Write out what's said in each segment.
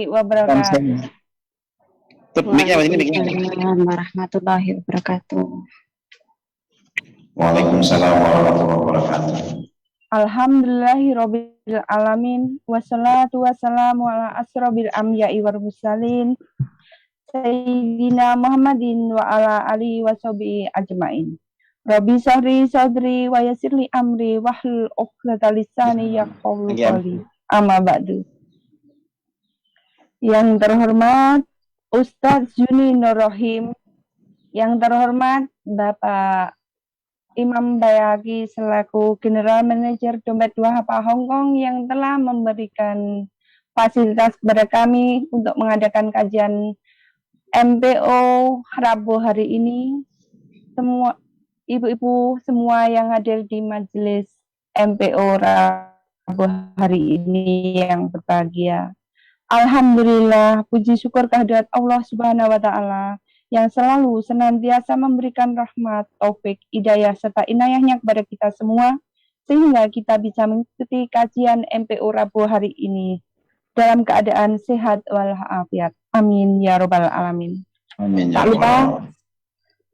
wabarakatuh. Waalaikumsalam warahmatullahi wabarakatuh. Waalaikumsalam warahmatullahi wabarakatuh. Alhamdulillahirabbil alamin wassalatu wassalamu ala asrobil anbiya'i wal mursalin sayyidina Muhammadin wa ala alihi washabihi ajmain. Rabbi sahri sadri wa yassirli amri wahlul 'uqdatam lisani yafqahu qawli. Amma ba'du. Yang terhormat Ustadz Juni Nur Rahim, yang terhormat Bapak Imam Bayaki selaku General Manager Dompet Duaha Hongkong yang telah memberikan fasilitas kepada kami untuk mengadakan kajian MPO Rabu hari ini. Semua ibu-ibu semua yang hadir di majelis MPO Rabu hari ini yang berbahagia. Alhamdulillah, puji syukur kehadirat Allah Subhanahu wa Ta'ala yang selalu senantiasa memberikan rahmat, taufik, hidayah, serta inayahnya kepada kita semua, sehingga kita bisa mengikuti kajian MPO Rabu hari ini dalam keadaan sehat walafiat. Amin ya robbal alamin. Amin ya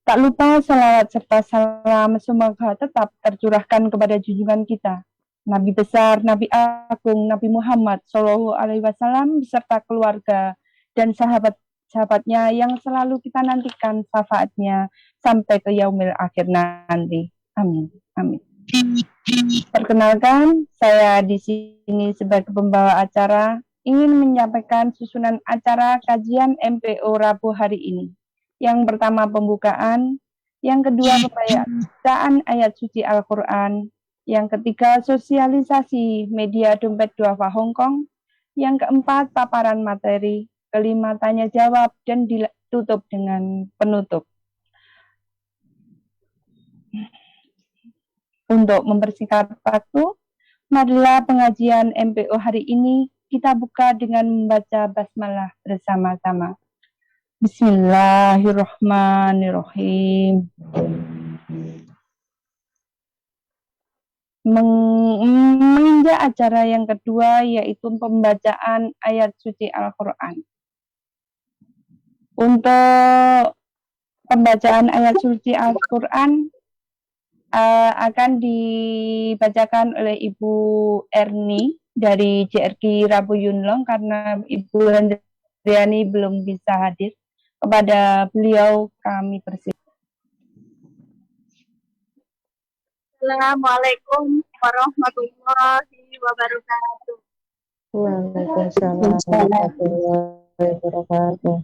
Tak lupa salawat serta salam semoga tetap tercurahkan kepada junjungan kita, Nabi besar, Nabi agung, Nabi Muhammad Shallallahu Alaihi Wasallam beserta keluarga dan sahabat-sahabatnya yang selalu kita nantikan syafaatnya sampai ke yaumil akhir nanti. Amin. Amin. Perkenalkan, saya di sini sebagai pembawa acara ingin menyampaikan susunan acara kajian MPO Rabu hari ini. Yang pertama pembukaan, yang kedua pembacaan ayat suci Al-Quran, yang ketiga sosialisasi media Dompet Duaha Hongkong, yang keempat paparan materi, kelima tanya jawab, dan ditutup dengan penutup. Untuk mempersingkat waktu, marilah pengajian MPO hari ini kita buka dengan membaca basmalah bersama-sama. Bismillahirrahmanirrahim. Menginjak acara yang kedua yaitu pembacaan ayat suci Al-Quran. Untuk pembacaan ayat suci Al-Quran akan dibacakan oleh Ibu Erni dari JRG Rabu Yunlong karena Ibu Hendriani belum bisa hadir. Kepada beliau kami persilakan. Assalamualaikum warahmatullahi wabarakatuh. Waalaikumsalam warahmatullahi wabarakatuh.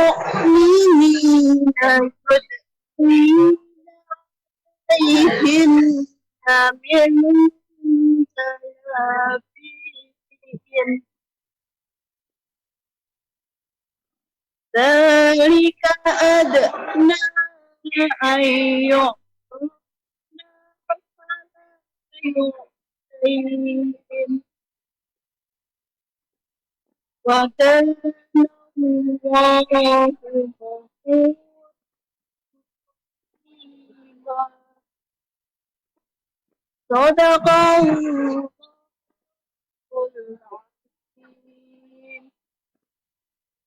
المؤمنين يدنين عليهن من جلابيبهن ذلك أدنى أن يعطونا فلا يؤذين وكان الله غفورا صدق الله العظيم.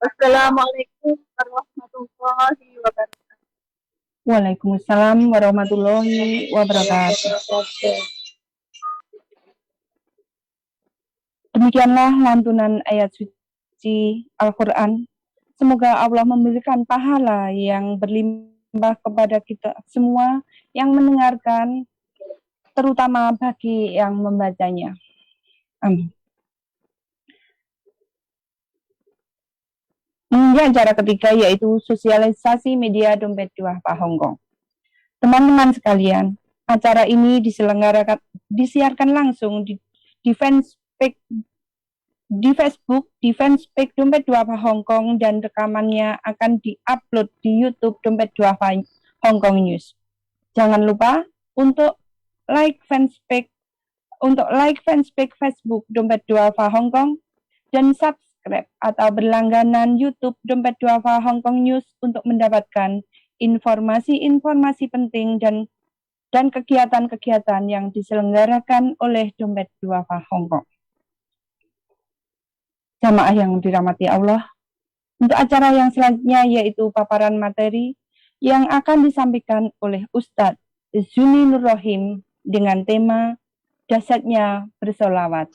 Assalamualaikum warahmatullahi wabarakatuh. Waalaikumsalam warahmatullahi wabarakatuh. Demikianlah lantunan ayat suci Al-Quran. Semoga Allah memberikan pahala yang berlimpah kepada kita semua yang mendengarkan, terutama bagi yang membacanya. Amin. Kemudian acara ketiga yaitu sosialisasi media dompet duah Pak Hongkong. Teman-teman sekalian, acara ini disiarkan langsung di Facebook, di fanspage Dompet Duafa Hongkong, dan rekamannya akan diupload di YouTube Dompet Duafa Hongkong News. Jangan lupa untuk like fanspage Facebook Dompet Duafa Hongkong dan subscribe atau berlangganan YouTube Dompet Duafa Hongkong News untuk mendapatkan informasi-informasi penting dan kegiatan-kegiatan yang diselenggarakan oleh Dompet Duafa Hongkong. Jamaah yang dirahmati Allah, untuk acara yang selanjutnya yaitu paparan materi yang akan disampaikan oleh Ustadz Zuni Nur Rohim dengan tema Dahsyatnya Bersolawat.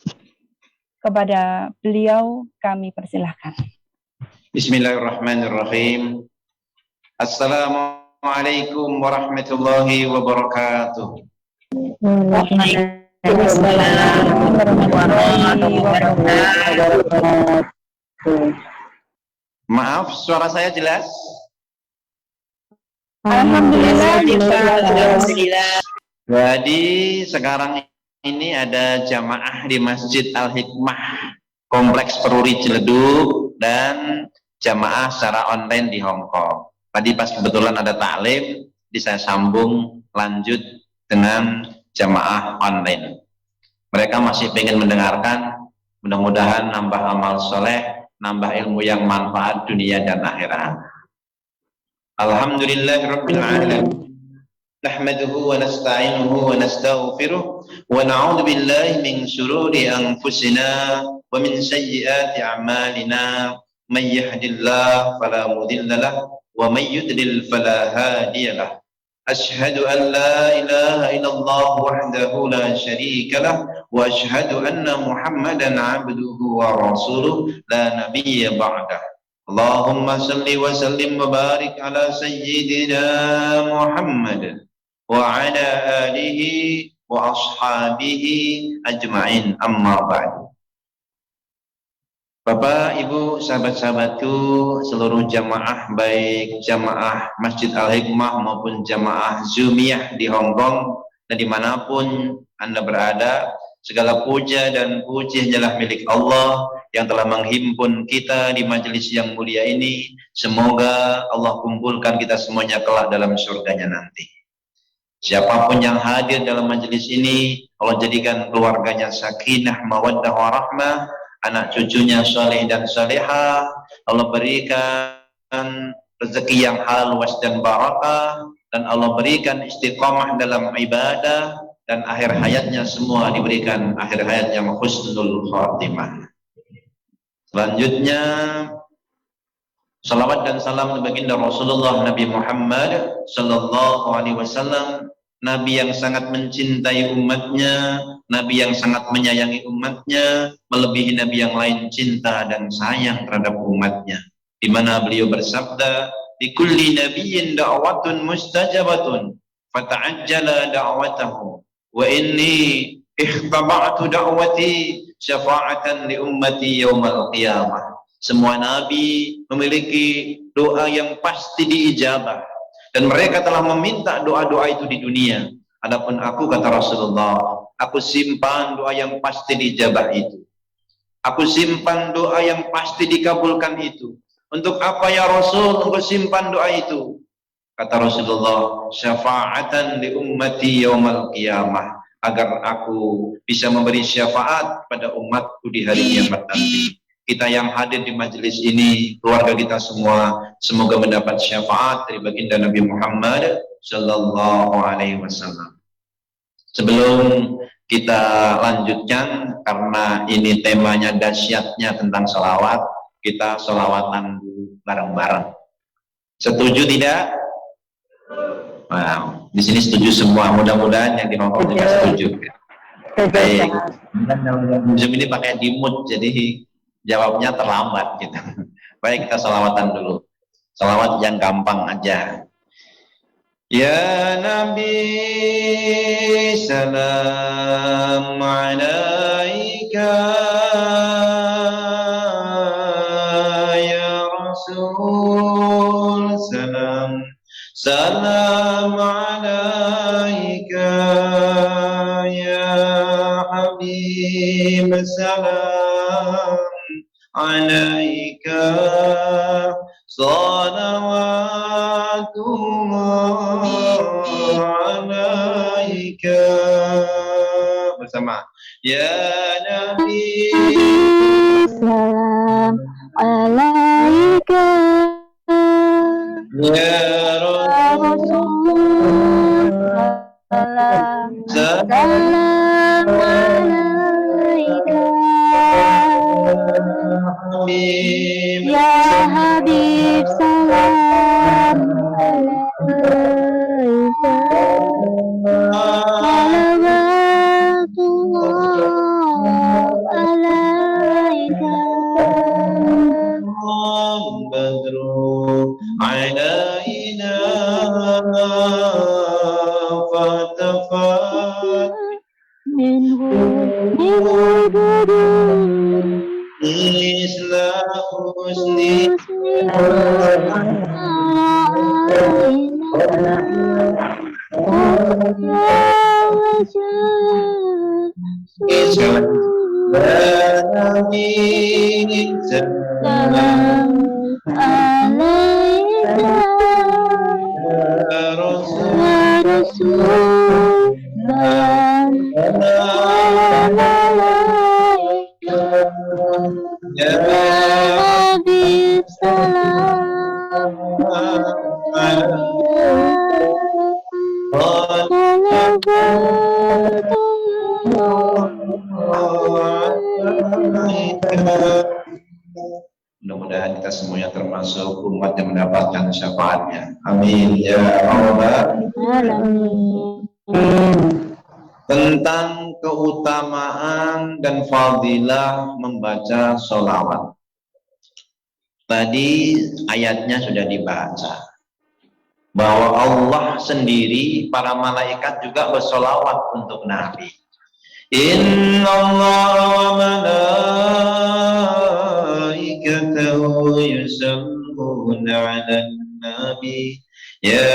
Kepada beliau kami persilahkan. Bismillahirrahmanirrahim. Assalamualaikum warahmatullahi wabarakatuh. Maaf, suara saya jelas? Alhamdulillah. Jadi sekarang ini ada jamaah di Masjid Al-Hikmah Kompleks Peruri Ciledug dan jamaah secara online di Hong Kong. Tadi pas kebetulan ada taklim, jadi saya sambung lanjut dengan jamaah online. Mereka masih ingin mendengarkan, mudah-mudahan nambah amal soleh, nambah ilmu yang manfaat dunia dan akhirat. Alhamdulillahirabbil alamin. Nahmaduhu wa nasta'inuhu wa nastaghfiruh wa na'udzu billahi min shururi anfusina wa min sayyiati a'malina. May yahdihillahu fala mudilla lahu wa may yudlil fala hadiya lahu. Ashhadu an la ilaha illallah wahdahu la syarika lah wa ashhadu anna Muhammadan abduhu wa rasuluh la nabiyya ba'dah. Allahumma salli wa sallim wa barik ala sayyidina Muhammad wa ala alihi wa ashabihi ajma'in, amma ba'du. Bapak, Ibu, sahabat-sahabatku, seluruh jamaah, baik jamaah Masjid Al-Hikmah maupun jamaah Zumiyah di Hong Kong dan dimanapun Anda berada, segala puja dan puji hanyalah milik Allah yang telah menghimpun kita di majelis yang mulia ini. Semoga Allah kumpulkan kita semuanya kelak dalam surganya nanti. Siapapun yang hadir dalam majelis ini, Allah jadikan keluarganya sakinah, mawaddah, warahmah, anak cucunya soleh dan solehah. Allah berikan rezeki yang halal dan barakah, dan Allah berikan istiqamah dalam ibadah, dan akhir hayatnya semua diberikan akhir hayat yang husnul khatimah. Selanjutnya, salawat dan salam baginda Rasulullah Nabi Muhammad sallallahu alaihi wasallam, Nabi yang sangat mencintai umatnya, Nabi yang sangat menyayangi umatnya, melebihi Nabi yang lain cinta dan sayang terhadap umatnya. Di mana beliau bersabda, "Di kulli nabiyyin da'watun mustajabatun, fata'ajjala da'watahu, wa inni Ikhtaba'tu da'wati syafa'atan li ummati yaumal qiyamah. Semua nabi memiliki doa yang pasti diijabah, dan mereka telah meminta doa-doa itu di dunia. Adapun aku, kata Rasulullah, aku simpan doa yang pasti diijabah itu. Aku simpan doa yang pasti dikabulkan itu. Untuk apa ya Rasul engkau simpan doa itu? Kata Rasulullah, syafa'atan li ummati yaumal qiyamah, agar aku bisa memberi syafaat pada umatku di hari kiamat nanti. Kita yang hadir di majelis ini, keluarga kita semua, semoga mendapat syafaat dari baginda Nabi Muhammad sallallahu alaihi wasallam. Sebelum kita lanjutkan, karena ini temanya dahsyatnya tentang sholawat, kita sholawatan bareng-bareng. Setuju tidak? Wow, di sini setuju semua. Mudah-mudahan yang di Hongkong juga setuju. Baik, Zoom ini pakai dimut, jadi jawabnya terlambat gitu. Baik, kita sholawatan dulu. Sholawat yang gampang aja. Ya Nabi, salam alaika. Ya Rasul, salam. Salam alaika. Ya Habib, salam alaika. Salawatullah alaika. Bersama. Ya Nabi, salam alaika. Ya Rasul, salam alaika. Habib, Ya Habib, salam alaika. Salawatullah alaika. Badru alaina fatafat Minhu gudun islah husni salam alaika. Rasul, salam alaika. Ya Habib, salam Mudah-mudahan kita semuanya termasuk umat yang mendapatkan syafaatnya. Amin ya Rabbal alamin. Tentang keutamaan dan fadilah membaca sholawat. Tadi ayatnya sudah dibaca, bahwa Allah sendiri, para malaikat juga bersolawat untuk Nabi. Inna Allah wa malaikatahu yusalluna ala nabi ya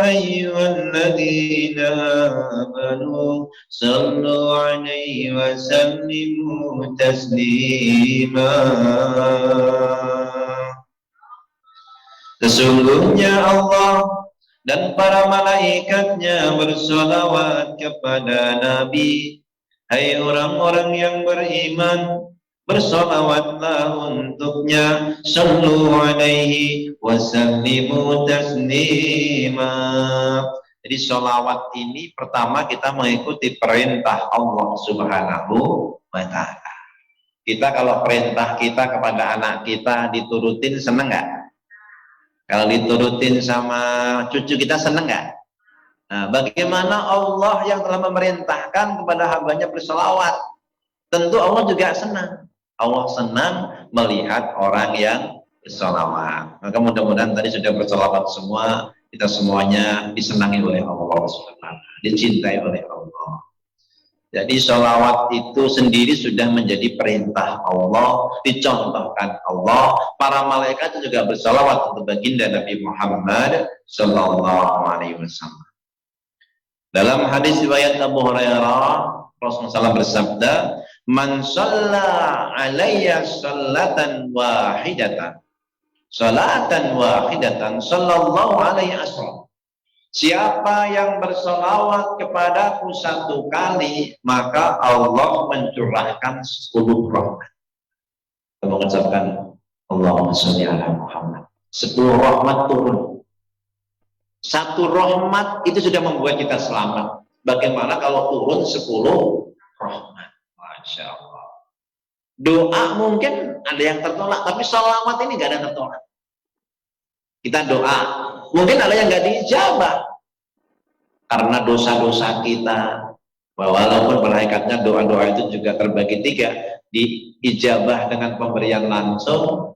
ayyuhalladzina amanu sallu alaihi wa sallimu taslima. Sesungguhnya Allah dan para malaikatnya bersolawat kepada Nabi. Hai orang-orang yang beriman, bersolawatlah untuknya. Sallu alaihi wa sallimu taslima. Jadi solawat ini pertama kita mengikuti perintah Allah Subhanahu wa ta'ala. Kita kalau perintah kita kepada anak kita diturutin, seneng nggak? Kalau diturutin sama cucu kita, seneng nggak? Nah, bagaimana Allah yang telah memerintahkan kepada hambanya bersolawat? Tentu Allah juga senang. Allah senang melihat orang yang bersolawat. Maka mudah-mudahan tadi sudah bersolawat semua, kita semuanya disenangi oleh Allah Subhanahu wa ta'ala, dicintai oleh Allah. Jadi sholawat itu sendiri sudah menjadi perintah Allah, dicontohkan Allah. Para malaikat juga bersalawat untuk baginda Nabi Muhammad Sallallahu Alaihi Wasallam. Dalam hadis riwayat Abu Hurairah, Rasulullah SAW bersabda, "Man shalla alayya sholatan wahidatan, sallallahu alaihi wasallam." Siapa yang bersolawat kepadaku satu kali, maka Allah mencurahkan 10 rahmat. Kita mengucapkan Allahumma sholli ala Muhammad. 10 rahmat turun. Satu rahmat itu sudah membuat kita selamat. Bagaimana kalau turun 10 rahmat? Masya Allah. Doa mungkin ada yang tertolak, tapi sholawat ini gak ada yang tertolak. Kita doa, mungkin ada yang nggak diijabah karena dosa-dosa kita. Walaupun malaikatnya doa-doa itu juga terbagi 3, diijabah dengan pemberian langsung,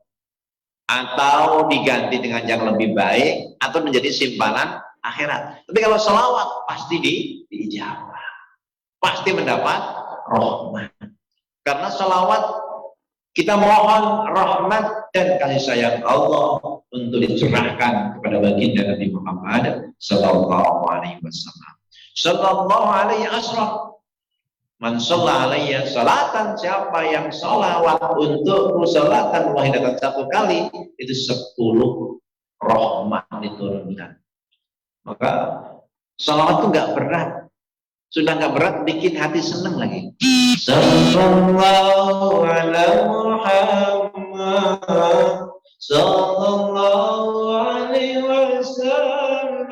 atau diganti dengan yang lebih baik, atau menjadi simpanan akhirat. Tapi kalau sholawat pasti diijabah, pasti mendapat rahmat. Karena sholawat kita mohon rahmat dan kasih sayang Allah untuk dicurahkan kepada baginda Nabi Muhammad Sallallahu Alaihi Wasallam. Sallallahu Alaihi Wasallam. Man shalla alayya salatan, siapa yang sholawat untuk salatan wahidatan satu kali, itu 10 rahmat diturunkan. Maka sholawat itu nggak berat. Sudah nggak berat, bikin hati senang lagi. Sallallahu ala Muhammad, sallallahu alaihi wasallam,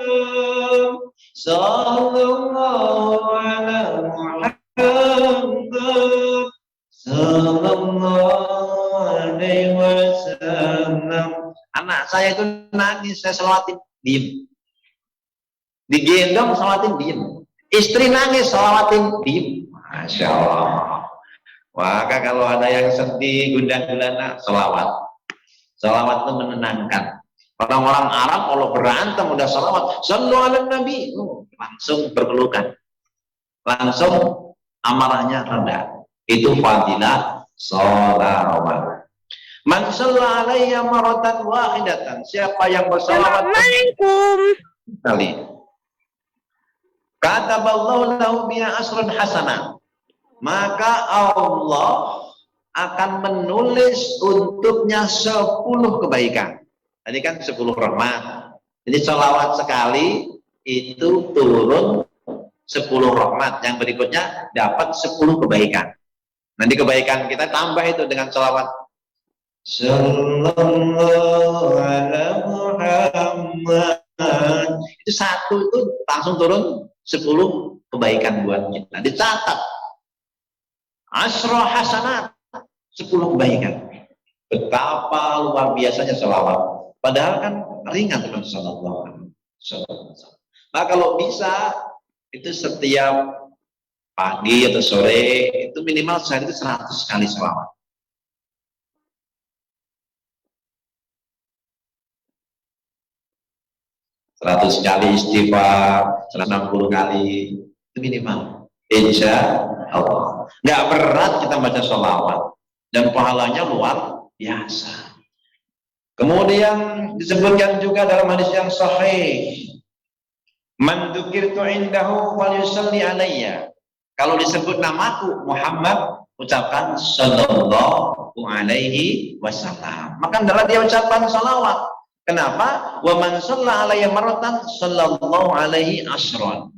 sallallahu ala Muhammad, sallallahu alaihi wasallam. Anak saya itu nangis, saya selawatin, diem. Digendong, selawatin, diem. Istri nangis, selawatin, diem. Masya Allah. Maka kalau ada yang sedih, gundah gulana, selawat. Selawat itu menenangkan. Orang-orang Arab kalau berantem udah selawat, sallu ala Nabi, langsung berpelukan, langsung amarahnya reda. Itu fadilah sholawat. Man shalla alayya maratan wahidatan, siapa yang berselawat kali, kataballahu lahu biha asrun hasanah, maka Allah akan menulis untuknya 10 kebaikan. Tadi kan 10 rahmat. Jadi sholawat sekali itu turun 10 rahmat. Yang berikutnya dapat 10 kebaikan. Nanti kebaikan kita tambah itu dengan sholawat. Sallallahu ala Muhammad. Itu satu itu langsung turun 10 kebaikan buat kita. Dicatat. Asra hasanat, 10 kebaikan. Betapa luar biasanya sholawat. Padahal kan ringan dengan sallallahu alaihi wasallam. Nah kalau bisa itu setiap pagi atau sore itu minimal sehari itu 100 kali sholawat. Seratus kali istighfar, 160 kali itu minimal. Insya Allah. Nggak berat kita baca sholawat dan pahalanya luar biasa. Kemudian disebutkan juga dalam hadis yang sahih, man dzukirtu indahu falyusalli alayya. Kalau disebut namaku Muhammad, ucapkan sallallahu alaihi wasallam. Maka adalah dia ucapan salawat. Kenapa? Wa man shalla alayya maratan sallallahu alaihi asron.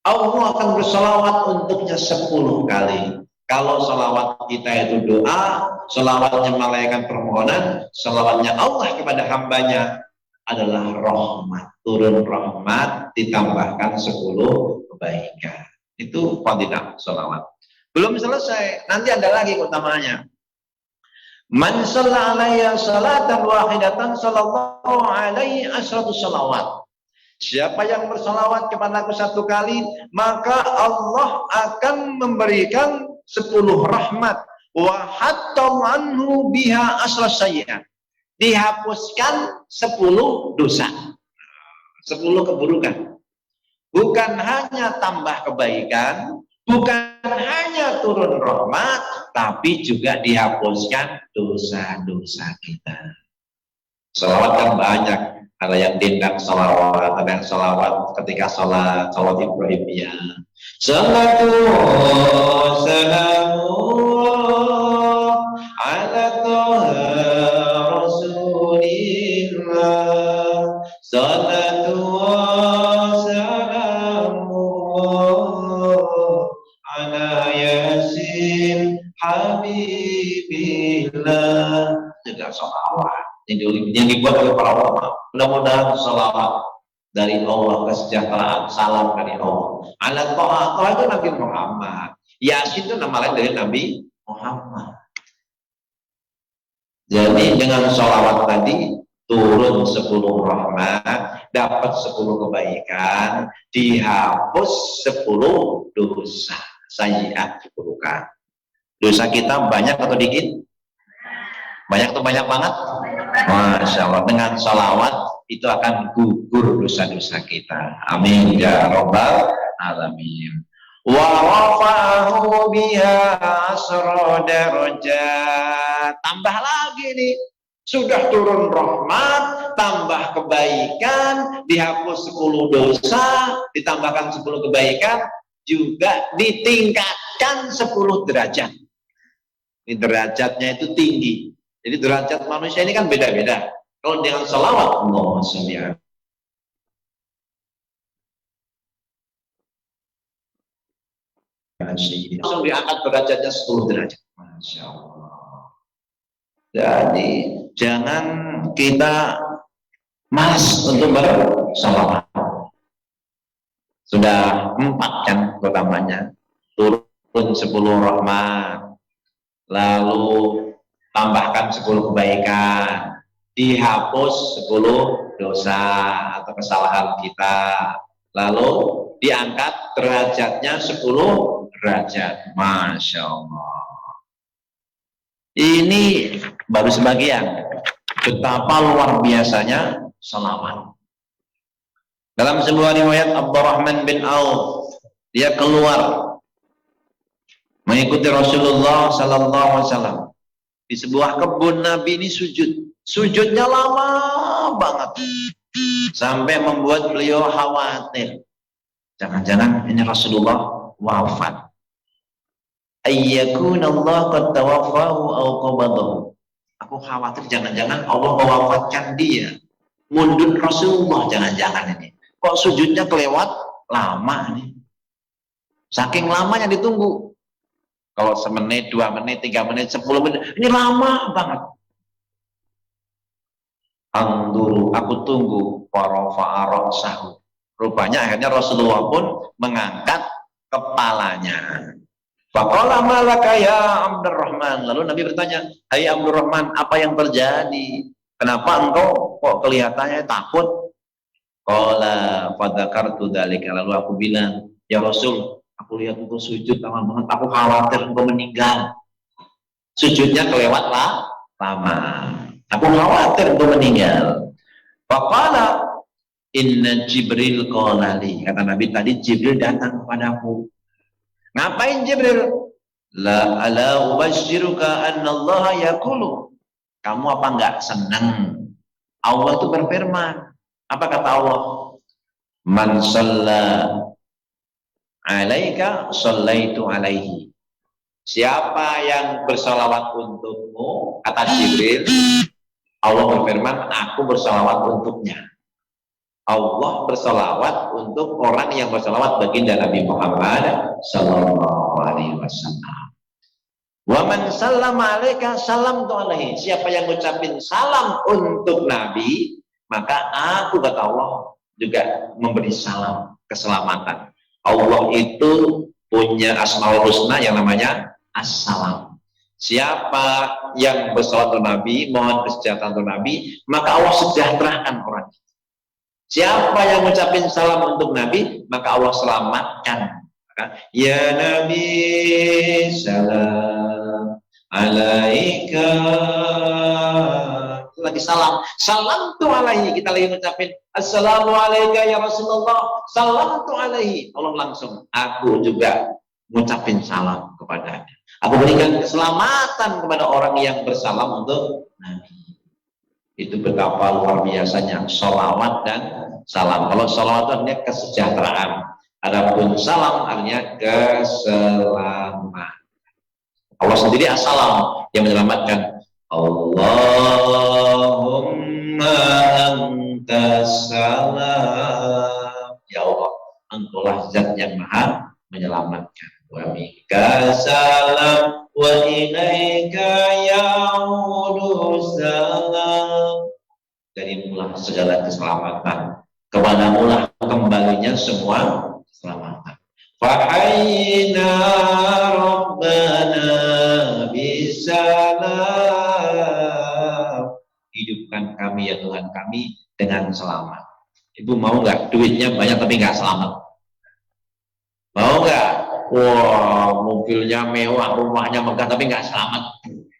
Allah akan bersalawat untuknya 10 kali. Kalau salawat kita itu doa, salawatnya malaikat permohonan, salawatnya Allah kepada hambanya adalah rahmat. Turun rahmat ditambahkan 10 kebaikan. Itu fadilah salawat. Belum selesai, nanti ada lagi utamanya. Man shalla alayya salatan wahidatan sallallahu alaihi asratu salawat. Siapa yang bersalawat kepadaku 1 kali, maka Allah akan memberikan 10 rahmat. Wa hatta anhu biha asra sayyi'at. Dihapuskan 10 dosa. 10 keburukan. Bukan hanya tambah kebaikan, Bukan hanya turun rahmat, tapi juga dihapuskan dosa-dosa kita. Salawat kan banyak. Ada yang dendang salawat, ada yang salawat ketika salat Ibrahimiyah. Salatu salamu ala toha rasulillah. Salatu salamu ala yasin habibillah. Juga salawat yang dibuat oleh para ulama. Mudah-mudahan salawat dari Allah, kesejahteraan, salam dari Allah. Ala toha itu Nabi Muhammad. Yasin itu nama lain dari Nabi Muhammad. Jadi dengan salawat tadi turun 10 rahmat, dapat 10 kebaikan, dihapus 10 dosa, sayyi'at keburukan. Dosa kita banyak atau dikit? Banyak atau banyak banget? Masya Allah, dengan salawat itu akan gugur dosa-dosa kita. Amin ya rabbal alamin. Wa rafa'ahu biha asra darajat. Tambah lagi nih, sudah turun rahmat, tambah kebaikan, dihapus 10 dosa, ditambahkan 10 kebaikan, juga ditingkatkan 10 derajat. Ini derajatnya itu tinggi. Jadi derajat manusia ini kan beda-beda. Kalau dengan salawat, Allahumma sholli ala sayyidina, langsung diangkat derajatnya 10 derajat. Masya Allah. Jadi jangan kita malas untuk bersalawat. Sudah 4 kan utamanya. Turun 10 rahmat, lalu tambahkan 10 kebaikan, dihapus 10 dosa atau kesalahan kita, lalu diangkat derajatnya 10 derajat. Masya Allah. Ini baru sebagian betapa luar biasanya salawat. Dalam sebuah riwayat Abdurrahman bin Auf, dia keluar mengikuti Rasulullah Sallallahu Alaihi Wasallam di sebuah kebun. Nabi ini sujudnya lama banget sampai membuat beliau khawatir, jangan-jangan ini Rasulullah wafat. Ayyakun Allah qad tawaffahu aw qabadahu. Aku khawatir jangan-jangan Allah mewafatkan dia, mundur Rasulullah, jangan-jangan ini. Kok sujudnya kelewat lama nih, saking lamanya ditunggu. Kalau semenit, 2 menit, 3 menit, 10 menit, ini lama banget. Anduru, aku tunggu, farafa'a ra'sahu. Rupanya akhirnya Rasulullah pun mengangkat kepalanya. Faqala malaka ya Abdurrahman. Lalu Nabi bertanya, hai Abdurrahman, apa yang terjadi? Kenapa engkau kok kelihatannya takut? Qala fadzakartu dzalika. Lalu aku bilang, ya Rasul, aku lihat engkau sujud lama banget, aku khawatir engkau meninggal. Sujudnya kelewat lama. Aku khawatir engkau meninggal. Faqala inna Jibril qala li. Kata Nabi tadi, Jibril datang kepadaku. Ngapain Jibril? La ala ubashiruka anna Allah yaqulu. Kamu apa enggak senang? Allah itu berfirman. Apa kata Allah? Man shalla alaika shallaitu alaihi. Siapa yang bersalawat untukmu, kata Jibril, Allah berfirman, aku bersalawat untuknya. Allah bersalawat untuk orang yang bersalawat baginda Nabi Muhammad sallallahu alaihi wasallam. Wa man sallama alaika salamtu alaihi. Siapa yang ngucapin salam untuk Nabi, maka aku, kata Allah, juga memberi salam keselamatan. Allah itu punya Asmaul Husna yang namanya As-Salam. Siapa yang bersalawat untuk Nabi, mohon kesejahteraan untuk Nabi, maka Allah sejahterakan orang. Siapa yang mengucapin salam untuk Nabi, maka Allah selamatkan. Ya Nabi, salam alaika. Lagi salam, salam tu alaihi. Kita lagi mengucapin assalamu alaika ya Rasulullah, salam tu alaihi. Allah langsung, aku juga ngucapin salam kepadanya. Aku berikan keselamatan kepada orang yang bersalam untuk Nabi. Itu betapa luar biasanya sholawat dan salam. Kalau sholawat itu artinya kesejahteraan. Adapun salam artinya keselamatan. Allah sendiri assalam yang menyelamatkan. Allahumma antas salam. Ya Allah, Engkaulah zat yang maha menyelamatkan. Wa minka salam wa ilaika ya'udu salam. Darimulah segala keselamatan, kepadamulah kembalinya semua keselamatan. Fahayyina rabbana bisalam. Hidupkan kami ya Tuhan kami dengan selamat. Ibu mau nggak duitnya banyak tapi nggak selamat? Mau nggak? Wah, mobilnya mewah, rumahnya megah tapi nggak selamat.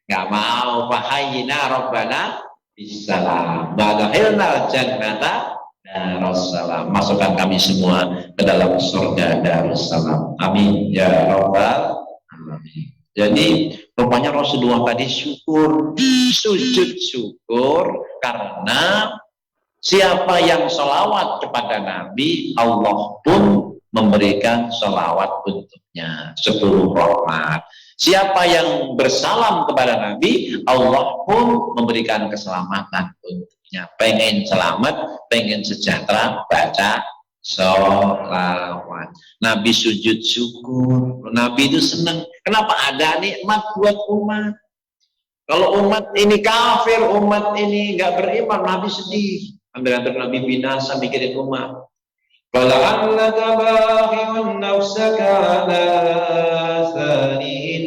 Nggak mau. Fahayyina rabbana bisalam. Badahilna jannata darussalam. Masukkan kami semua ke dalam surga Darussalam. Amin ya rabbal alamin. Jadi rupanya Rasulullah tadi syukur, sujud syukur karena siapa yang sholawat kepada Nabi, Allah pun memberikan sholawat untuknya 10 rahmat. Siapa yang bersalam kepada Nabi, Allah pun memberikan keselamatan untuknya. Pengen selamat, pengen sejahtera, baca sholawat. Nabi sujud syukur. Nabi itu senang. Kenapa ada nikmat buat umat? Kalau umat ini kafir, umat ini nggak beriman, Nabi sedih. Hampir-hampir Nabi binasa mikirin umat. فَلَعَلَّكَ بَاخِعٌ نَفْسَكَ عَلَى آثَارِهِمْ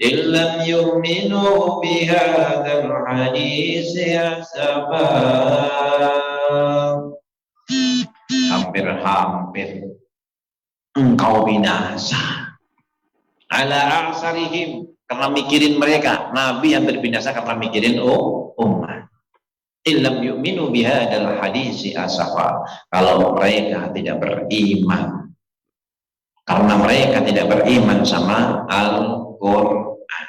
إِنْ لَمْ يُؤْمِنُوا بِهَذَا الْحَدِيثِ أَسَفًا. Hampir-hampir engkau binasa ala a'sarihim, karena mikirin mereka. Nabi hampir binasa karena mikirin umat. Illam yu'minu bihadal hadisi asafa. Kalau mereka tidak beriman, karena mereka tidak beriman sama Al-Quran.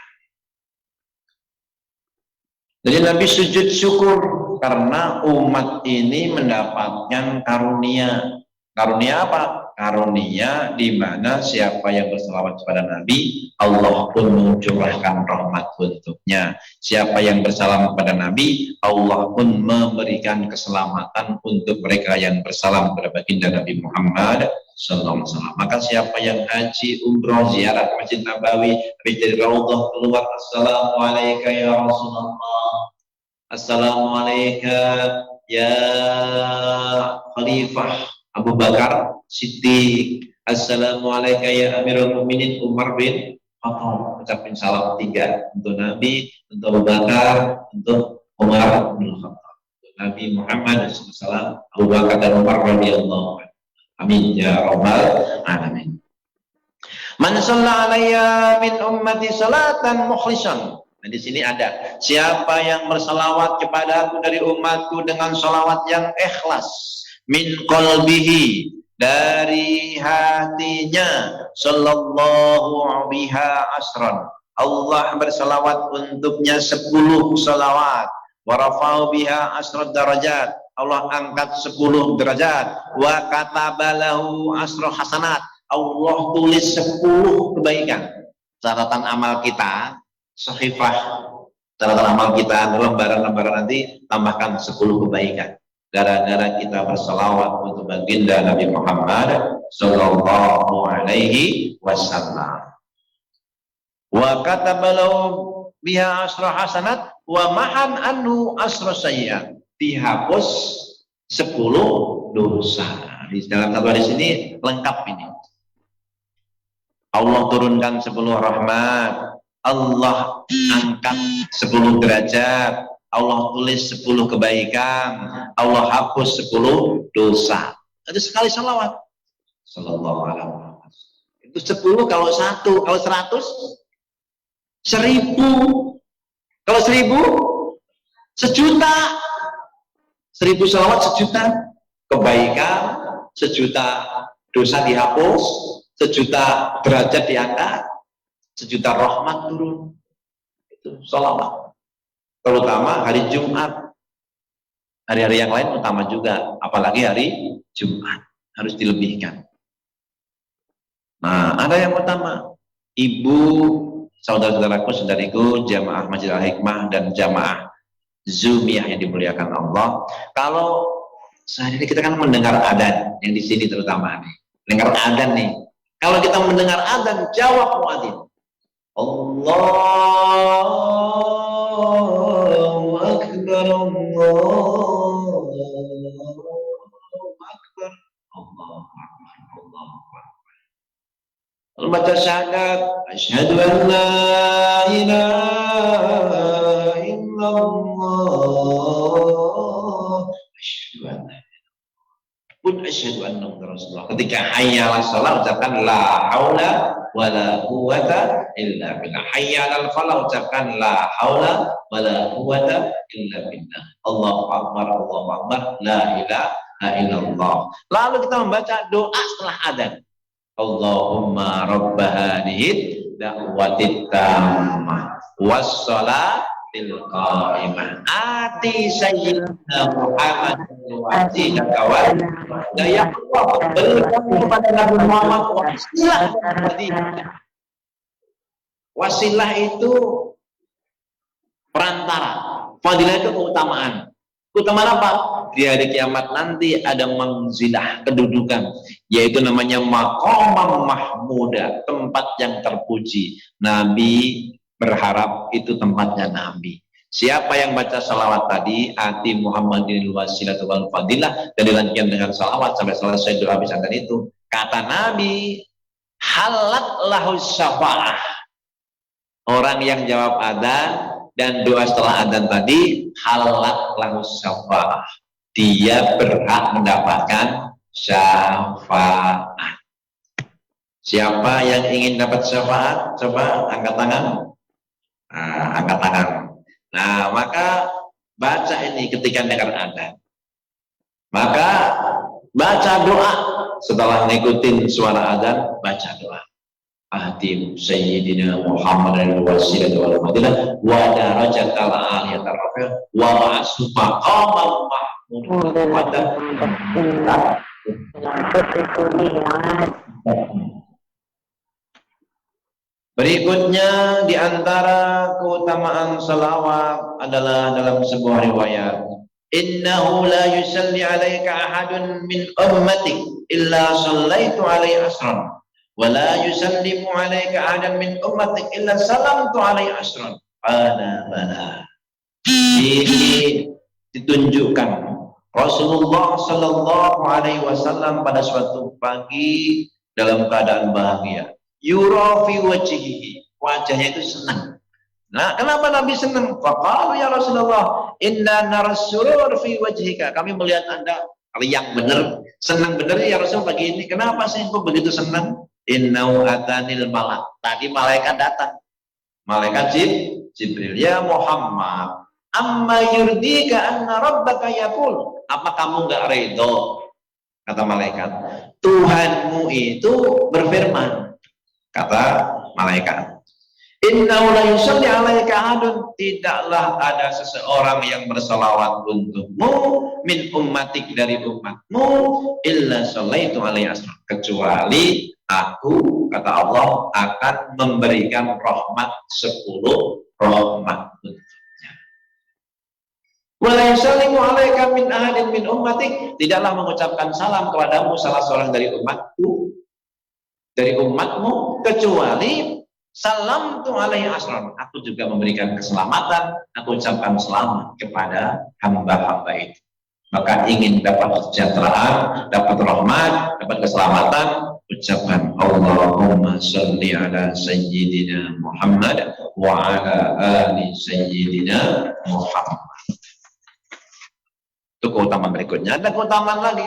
Jadi Nabi sujud syukur karena umat ini mendapatkan karunia. Karunia apa? Karunia di mana siapa yang berselawat kepada Nabi, Allah pun mencurahkan rahmat untuknya. Siapa yang bersalam kepada Nabi, Allah pun memberikan keselamatan untuk mereka yang bersalam kepada baginda Nabi Muhammad sallallahu alaihi wasallam. Maka siapa yang haji, umroh, ziarah Masjid Nabawi, habis dari Raudhah keluar, assalamualaikum ya Rasulullah, assalamualaikum ya Khalifah Abu Bakar Siddiq, assalamualaikum ya Amirul Mukminin Umar bin Khattab. Ucapin salam 3 untuk Nabi, untuk Abu Bakar, untuk Umar bin Khattab, untuk Nabi Muhammad SAW, Abu Bakar dan Umar radhiyallahu anhu. Amin ya rabbal alamin. Man shalla alayya min ummati salatan mukhlishan. Nah, di sini ada siapa yang bersalawat kepadaku dari umatku dengan salawat yang ikhlas, min qalbihi, dari hatinya, sallallahu biha asran, Allah bersalawat untuknya 10 salawat, wa rafa'u biha asrad darajat, Allah angkat 10 derajat, wa katabalahu asra hasanat, Allah tulis 10 kebaikan. Catatan amal kita, sahifah catatan amal kita, lembaran-lembaran nanti tambahkan 10 kebaikan. Gara-gara kita bersalawat untuk baginda Nabi Muhammad sallallahu alaihi wasallam. Wa katabalahu biha asra hasanat wa mahan anhu asra sayyi'at, dihapus 10 dosa. Di dalam satu hadis ini lengkap ini. Allah turunkan 10 rahmat, Allah angkat 10 derajat, Allah tulis 10 kebaikan, Allah hapus 10 dosa. Itu sekali salawat. Sallallahu alaihi wasallam. Itu 10 kalau 1, kalau 100 1000. Kalau 1000 1.000.000. 1000 salawat 1.000.000 kebaikan, 1.000.000 dosa dihapus, sejuta derajat diangkat, sejuta rahmat turun. Itu sholawat. Terutama hari Jumat. Hari-hari yang lain utama juga, apalagi hari Jumat harus dilebihkan. Nah, ada yang utama. Ibu, saudara-saudaraku, saudariku, jamaah Masjid Al-Hikmah dan jamaah Zumiyah yang dimuliakan Allah. Kalau sehari ini kita kan mendengar adzan, yang di sini terutama nih, mendengar adzan nih. Kalau kita mendengar adzan, jawab muadzin. Allahu Akbar, Allahu Akbar, Allahu Akbar, Allahu Akbar. Lalu baca syahadat, asyhadu an la ilaha illallah, asyhadu an la pun asyhadu anna Rasulullah. Ketika hayya 'alas shalah ucapkan la haula wala quwata illa billah. Hayya 'alal falah ucapkan la haula wala quwata illa billah. Allahu akbar, Allahu akbar, la ilaha illallah. Lalu kita membaca doa setelah adzan. Allahumma rabb hadhihi da'watit tammah was salatil qa'imah ati sayyidina Muhammad wasilata wa ya Allah, berikan kepada Nabi Muhammad wasilah. Wasilah itu perantara, fadilah itu keutamaan. Keutamaan apa? Di hari kiamat nanti ada manzilah, kedudukan, yaitu namanya maqamam mahmuda, tempat yang terpuji. Nabi berharap itu tempatnya Nabi. Siapa yang baca salawat tadi, ati Muhammadin wasilah wal fadilah, dan dilanjutkan dengan salawat sampai selesai doa habis adzan itu, kata Nabi, halat lahu syafa'ah. Orang yang jawab adzan dan doa setelah adzan tadi, halat lahu syafa'ah. Dia berhak mendapatkan syafaat. Siapa yang ingin dapat syafaat? Coba angkat tangan. Nah, angkat tangan. Nah, maka baca ini ketika dengar adzan. Maka baca doa setelah ngikutin suara adzan, baca doa. Ahdi Sayyidina Muhammadin wasilah wal fadilah wa darajatal aliyatar rafi'ah wa ba'su maqamam mahmud wa Berikutnya di antara keutamaan salawat adalah dalam sebuah riwayat, innahu la yusalli 'alaika ahadun min ummatik illa sallaitu 'alaihi asran wa la yusallimu 'alaika ahadan min ummatik illa salamtu 'alaihi asran. Bala. Ini ditunjukkan Rasulullah sallallahu alaihi wasallam pada suatu pagi dalam keadaan bahagia. Yura fi wajhihi, wajahnya itu senang. Nah, kenapa Nabi senang? Faqalu ya Rasulullah, inna naras surur fi wajhika. Kami melihat Anda riang benar, senang benar ya Rasul pagi ini. Kenapa sih kok begitu senang? Innau atanil malak. Tadi malaikat datang. Malaikat Jibril, ya Muhammad, amma yurdika anna rabbaka yaqul. Apa kamu enggak ridho? Kata malaikat, Tuhanmu itu berfirman. Kata malaikat, innahu la yusalli 'alaika ahadun, tidaklah ada seseorang yang bersalawat untukmu min ummatik, dari umatmu, illa sallaitu 'alaihi asra, kecuali aku, kata Allah, akan memberikan rahmat 10 rahmat untuknya. Wa la yusallimu 'alaika min ahadin min ummatik, tidaklah mengucapkan salam kepadamu salah seorang dari umatku, dari umatmu, kecuali salam tu alaihi asran, aku juga memberikan keselamatan, aku ucapkan selamat kepada hamba-hamba itu. Maka ingin dapat kesejahteraan, dapat rahmat, dapat keselamatan, ucapkan Allahumma sholli ala sayyidina Muhammad wa ala ali sayyidina Muhammad. Itu keutamaan berikutnya. Ada keutamaan lagi.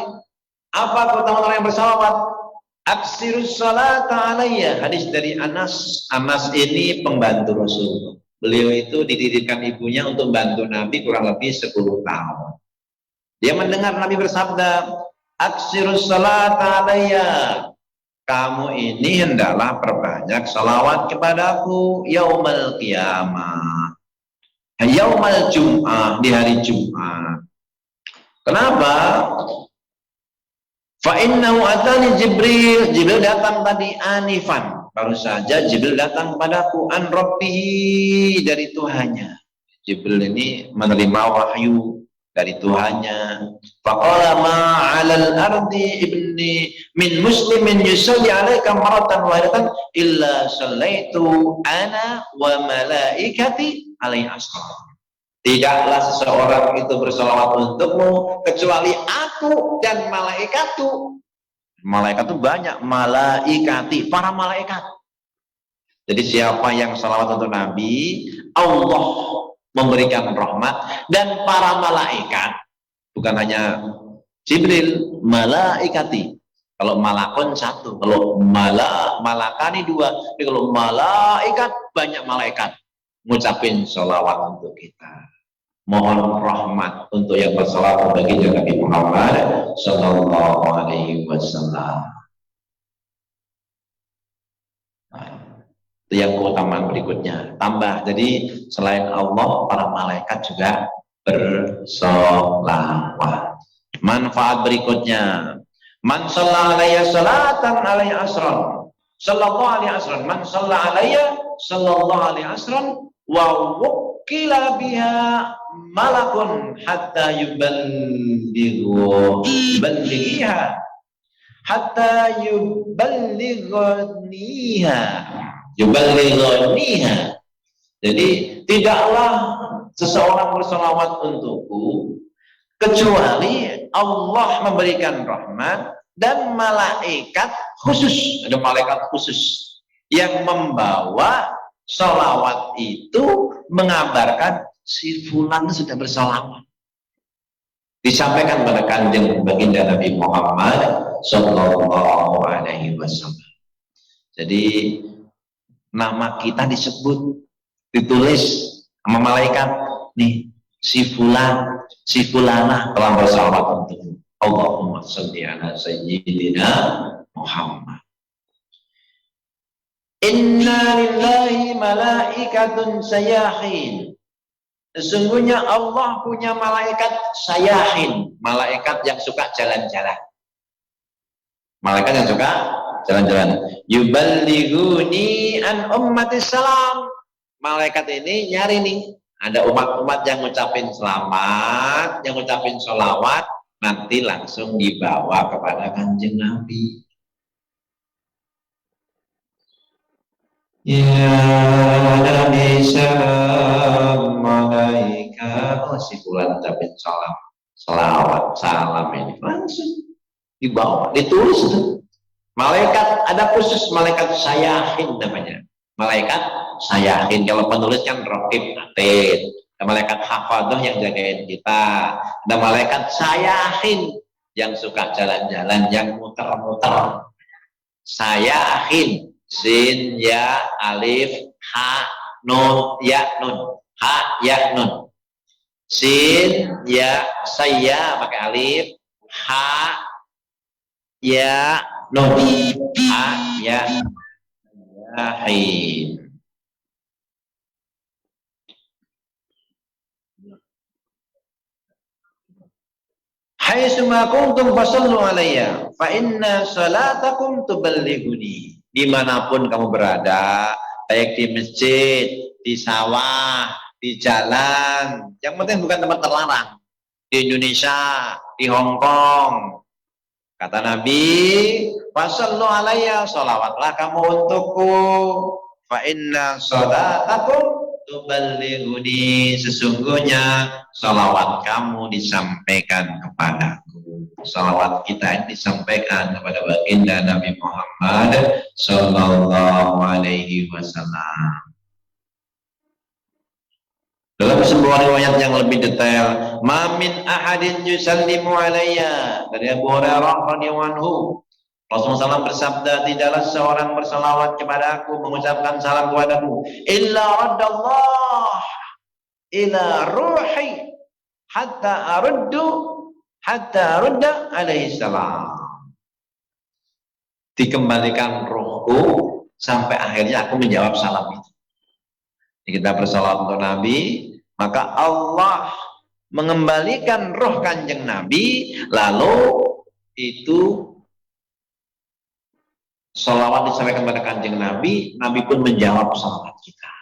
Apa keutamaan orang yang bersalawat? Aksirus salata alayya, hadis dari Anas. Anas ini pembantu Rasulullah. Beliau itu didirikan ibunya untuk bantu Nabi kurang lebih 10 tahun. Dia mendengar Nabi bersabda, aksirus salata alayya, kamu ini hendaklah perbanyak salawat kepadaku yaumal qiyamah, yaumal jum'ah, di hari Jumat. Kenapa? Fa innahu atani Jibril, Jibril datang tadi anifan, baru saja Jibril datang kepadaku an rabbihi, dari Tuhannya. Jibril ini menerima wahyu dari Tuhannya. Faqala ma 'alal ardi ibni min muslimin yusalli 'alaika maratan wahidatan illa sallaitu ana wa malaikati alaihi asra. Tidaklah seseorang itu bersalawat untukmu kecuali aku dan malaikatku. Malaikat itu banyak, malaikati, para malaikat. Jadi siapa yang salawat untuk Nabi, Allah memberikan rahmat, dan para malaikat, bukan hanya Jibril, malaikati. Kalau malakon satu, kalau malakani dua, tapi kalau malaikat, banyak malaikat ngucapin salawat untuk kita. Mohon rahmat untuk yang bersalawat bagi Nabi Muhammad sallallahu alaihi wasallam. Itu yang keutamaan berikutnya. Tambah, jadi selain Allah, para malaikat juga bersolawat. Manfaat berikutnya, man shalla alayya salatan alayya asran, sallallahu alaihi asran, man shalla alayya sallallahu alaihi asran wa wukila biha malakun hatta yuballighiha hatta yuballighniha. Jadi tidaklah seseorang bersalawat untukku kecuali Allah memberikan rahmat dan malaikat khusus, ada malaikat khusus yang membawa salawat itu, mengabarkan si fulan sudah bersalawat. Disampaikan pada kanjeng baginda Nabi Muhammad sallallahu alaihi wasallam. Jadi nama kita disebut, ditulis sama malaikat, nih si fulan, si fulana telah bersalawat untukmu. Allahumma shalli ala sayyidina Muhammad. Inna lillahi malaikatun sayahin. Sesungguhnya Allah punya malaikat sayahin, malaikat yang suka jalan-jalan. Malaikat yang suka jalan-jalan. Yuballighuni an ummatis salam. Malaikat ini nyari nih, ada umat-umat yang ngucapin selamat, yang ngucapin sholawat, nanti langsung dibawa kepada kanjeng Nabi. Ya Nabi salam alaika. Oh, si fulan ucapin salam, selawat, salam ini langsung dibawa, ditulis tuh. Malaikat ada khusus, malaikat sayahin namanya. Malaikat sayahin, kalau penulis kan raqib atid. Ada malaikat hafadah yang jagain kita. Ada malaikat sayahin yang suka jalan-jalan, yang muter-muter. Sayahin. Sin, ya, alif, ha, nun, ya, nun. Ha, ya, nun. Sin, ya, saya pakai alif. Ha, ya, nun. Ha, ya, yahin. Haitsuma kuntum fasallu alayya fa inna salatakum tuballighuni. Dimanapun kamu berada, baik di masjid, di sawah, di jalan, yang penting bukan tempat terlarang. Di Indonesia, di Hong Kong, kata Nabi, fasallu alayya, sholawatlah kamu untukku, fa inna sholatakum tuballighuni, sesungguhnya sholawat kamu disampaikan kepadaku. Salawat kita ini disampaikan kepada baginda Nabi Muhammad sallallahu alaihi wasallam. Dalam sebuah riwayat yang lebih detail, ma min ahadin yusallimu alayya, dari Abu Hurairah radhiyallahu anhu, Rasulullah SAW bersabda, tidaklah seorang bersalawat kepada aku, mengucapkan salam kepadamu, illa raddallah ila ruhi hatta rudda alaihi salam. dikembalikan rohku sampai akhirnya aku menjawab salam itu. Kita bersalam untuk Nabi, maka Allah mengembalikan roh kanjeng Nabi, lalu itu salawat disampaikan kepada kanjeng Nabi, Nabi pun menjawab salawat kita.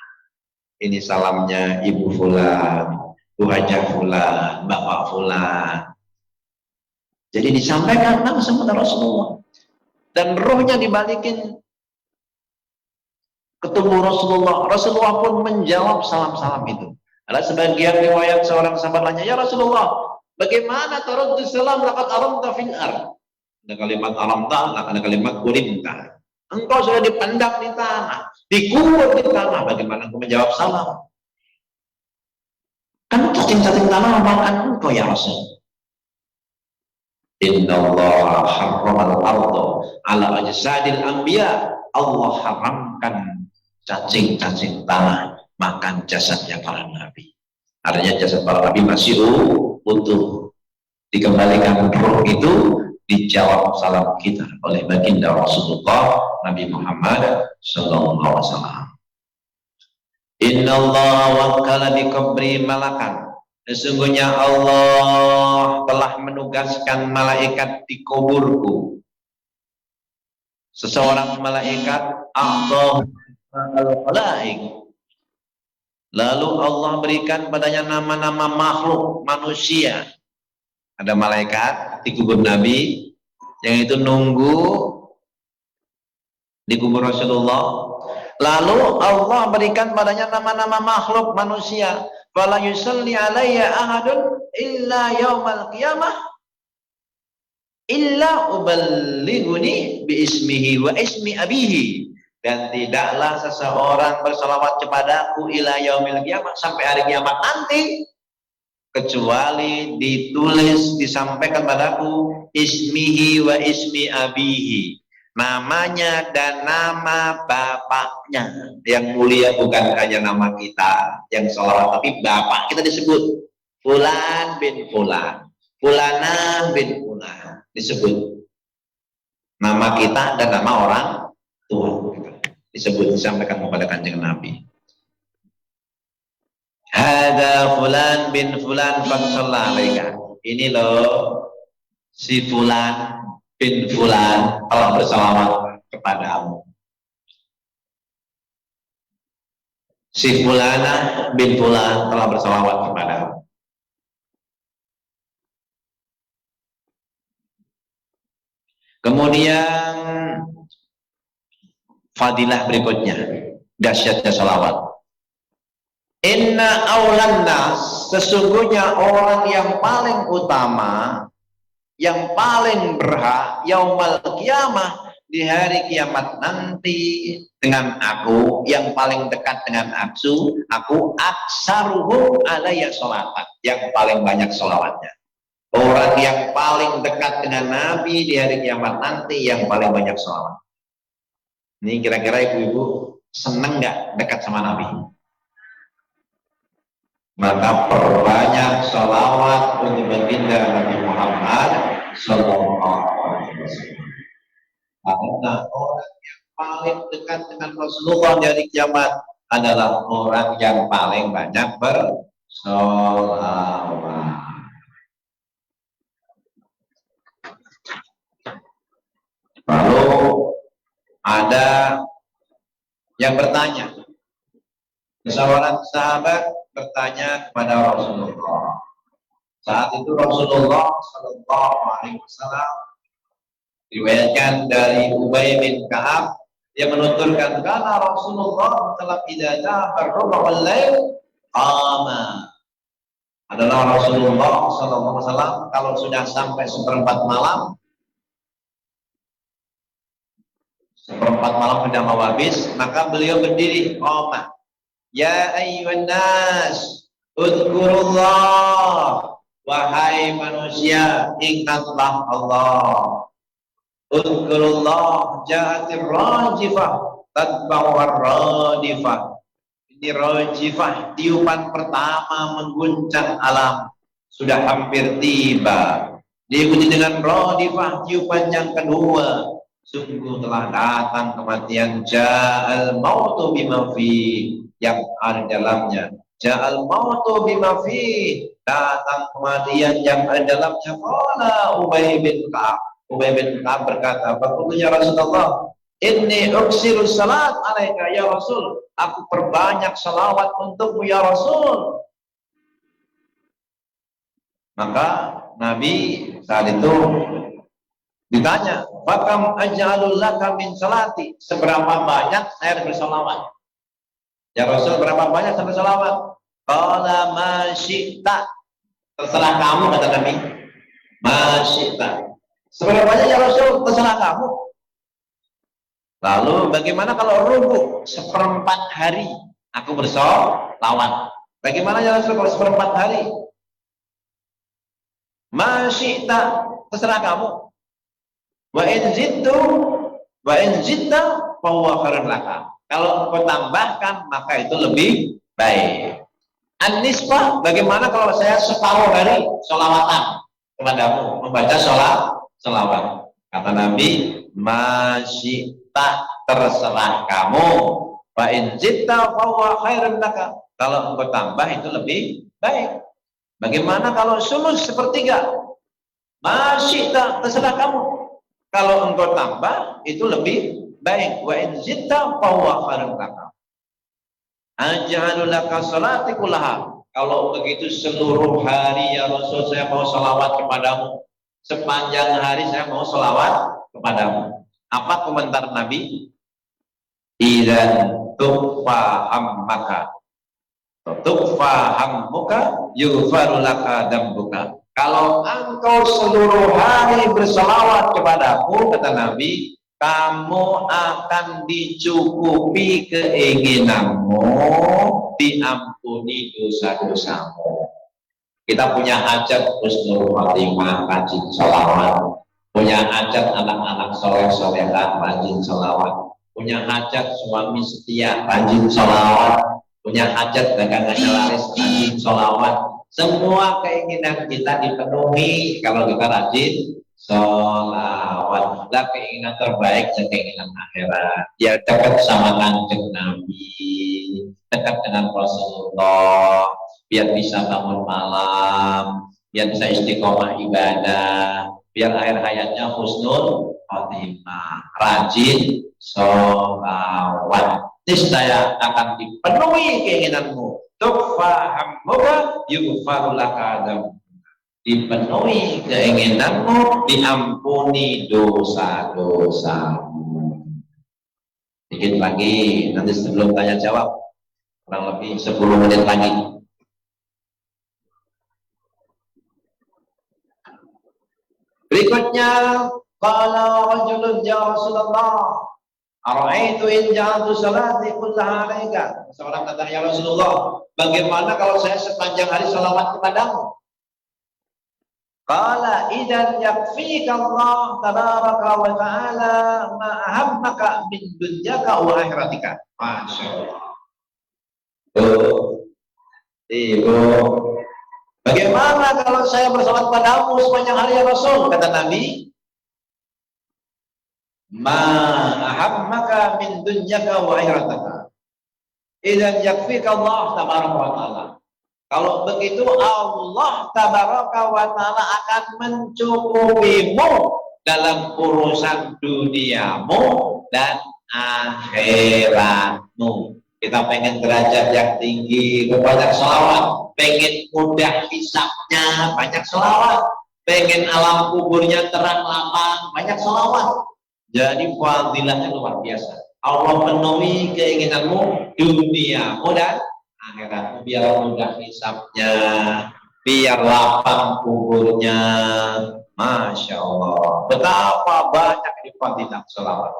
Ini salamnya Ibu Fulan, Bu Hajah Fulan, Bapak Fulan. Jadi disampaikan langsung kepada Rasulullah. Dan rohnya dibalikin ketemu Rasulullah. Rasulullah pun menjawab salam-salam itu. Ada sebagian riwayat seorang sahabat nanya, ya Rasulullah, bagaimana taraddu salam laqad aramta fil ard? Ada kalimat aramta, ada kalimat kurimta. Engkau sudah dipendam di tanah, dikubur di tanah, bagaimana engkau menjawab salam? Kan cacing-cacing tanah memakan engkau ya Rasul. Innallaha harramal arda ala ajsadil anbiya. Allah haramkan cacing-cacing tanah makan jasadnya para nabi. Artinya jasad para nabi masih utuh. Dikembalikan roh itu, dijawab salam kita oleh baginda Rasulullah Nabi Muhammad sallallahu alaihi wasallam. Innallaha wakkala bi qabri malakan. Sesungguhnya Allah telah menugaskan malaikat di kuburku. Seseorang malaikat Allah al-malaik. Lalu Allah berikan padanya nama-nama makhluk manusia. Ada malaikat di kubur Nabi yang itu nunggu di kubur Rasulullah. Lalu Allah berikan padanya nama-nama makhluk manusia. Fala yusalli alayya ahadun illa yaumal qiyamah illa uballighuni bi ismihi wa ismi abihi. Dan tidaklah seseorang bersalawat kepadaku ila yaumil qiyamah, sampai hari kiamat nanti, kecuali ditulis, disampaikan padaku ismihi wa ismi abihi, namanya dan nama bapaknya yang mulia. Bukan hanya nama kita yang salawat, tapi bapak kita disebut Fulan bin Fulan, Fulanah bin Fulan, disebut nama kita dan nama orang tua kita disebut, disampaikan kepada kanjeng Nabi. Hada Fulan bin Fulan qad shalla alaika. Ini loh si Fulan bin Fulan telah bersalawat kepadamu. Si Fulanah bin Fulan telah bersalawat kepadamu. Kemudian fadilah berikutnya, dahsyatnya salawat. Inna aulan nas, sesungguhnya orang yang paling utama, yang paling berhak yaumal qiyamah, di hari kiamat nanti, dengan aku, yang paling dekat dengan aku aksaruhum alayya sholatan, yang paling banyak sholawatnya. Orang yang paling dekat dengan Nabi di hari kiamat nanti, yang paling banyak sholawat. Ini kira-kira ibu-ibu seneng nggak dekat sama Nabi? Maka perbanyak sholawat untuk baginda Nabi Muhammad sallallahu alaihi wasallam. Karena orang yang paling dekat dengan Rasulullah di hari kiamat adalah orang yang paling banyak bersolawat. Lalu ada yang bertanya, seorang sahabat bertanya kepada Rasulullah. Saat itu Rasulullah sallallahu alaihi wasallam, riwayatkan dari Ubay bin Ka'ab, dia menuturkan karena Rasulullah telah idza farqal lail qama. Adalah Rasulullah sallallahu alaihi wasallam kalau sudah sampai seperempat malam, sudah mau habis, maka beliau berdiri, qama. Ya ayyuhan nas, udhkurullah, wahai manusia, ingatlah Allah. Udhkurullah, ja'atir rajifah, tadba'uhar radifah. Ini rajifah, tiupan pertama mengguncang alam, sudah hampir tiba. Diikuti dengan radifah, tiupan yang kedua, sungguh telah datang kematian. Ja'al mautu bima fi, yang ada dalamnya. Ja'al mautu bima fi, datang kematian yang ada dalamnya. Qala Ubay bin Ka'ab. Ubay bin Ka'ab berkata, "Faqultu ya Rasulullah, inni uksiru salat alaika ya Rasul." Aku perbanyak salawat untukmu ya Rasul. Maka Nabi saat itu ditanya, "Fakam aj'alul laka min salati?" Seberapa banyak saya bersalawat? Ya Rasul, berapa banyak saya bersalawat? Qala ma syi'ta. Terserah kamu, kata Nabi. Ma syi'ta. Seberapa banyak ya Rasul? Terserah kamu. Lalu bagaimana kalau rubuh seperempat hari aku bersolawat? Bagaimana ya Rasul kalau seperempat hari? Ma syi'ta. Terserah kamu. Wa in zidta fa huwa khairun laka. Kalau engkau tambahkan maka itu lebih baik. An-nisbah, bagaimana kalau saya separuh hari sholawatan kepadamu, membaca sholawat? Kata Nabi, masyita, terserah kamu. Fa in zidta fa huwa khairun laka. Kalau engkau tambah itu lebih baik. Bagaimana kalau sulus sepertiga? Masyita, terserah kamu. Kalau engkau tambah itu lebih baik. Wa in zidta fa huwa khairun laka. Aj'alu laka salati kullaha. Kalau begitu seluruh hari ya Rasul saya mau salawat kepadamu. Sepanjang hari saya mau salawat kepadamu. Apa komentar Nabi? Idzan tufahammaka. Tufahammuka yughfaru laka dambuka. Kalau engkau seluruh hari bersalawat kepadaku, kata Nabi, kamu akan dicukupi keinginanmu, diampuni dosa-dosamu. Kita punya hajat husnul khotimah, rajin sholawat. Punya hajat anak-anak soleh-solehah, rajin sholawat. Punya hajat suami setia, rajin sholawat. Punya hajat dagangannya laris, rajin sholawat. Semua keinginan kita dipenuhi kalau kita rajin sholawat. Lah keinginan terbaik dan keinginan akhirat, biar dekat sama Kanjeng Nabi, dekat dengan Rasulullah, biar bisa bangun malam, biar bisa istiqomah ibadah, biar akhir hayatnya husnul khotimah, rajin sholawat. Niscaya akan dipenuhi keinginanmu. Tufahammuka yughfaru laka dzambuka. Dipenuhi keinginanmu, diampuni dosa-dosamu. Sedikit lagi, nanti sebelum tanya jawab, kurang lebih 10 menit lagi. Berikutnya, qala rajulun ya Rasulullah, ara'aitu in ja'altu salati kullaha 'alaika. Seorang kata, ya Rasulullah, bagaimana kalau saya sepanjang hari salawat kepadamu? Qala idzan yakfika Allah tabaraka wa ta'ala ma ahammaka min dunyaka wa akhiratika. Masyaallah. Ibu, bagaimana kalau saya bersolat padamu sepanjang hari ya Rasul? Kata Nabi, ma ahammaka min dunyaka wa akhiratika. Idzan yakfika Allah tabaraka wa ta'ala. Kalau begitu Allah tabaraka wa ta'ala akan mencukupimu dalam urusan duniamu dan akhiratmu. Kita pengen derajat yang tinggi, banyak sholawat. Pengen mudah hisabnya, banyak sholawat. Pengen alam kuburnya terang lapang, banyak sholawat. Jadi fadilahnya luar biasa. Allah penuhi keinginanmu, duniamu dan akhirat, biar mudah hisabnya, biar lapang kuburnya. Masya Allah, betapa banyak di fadilah sholawat.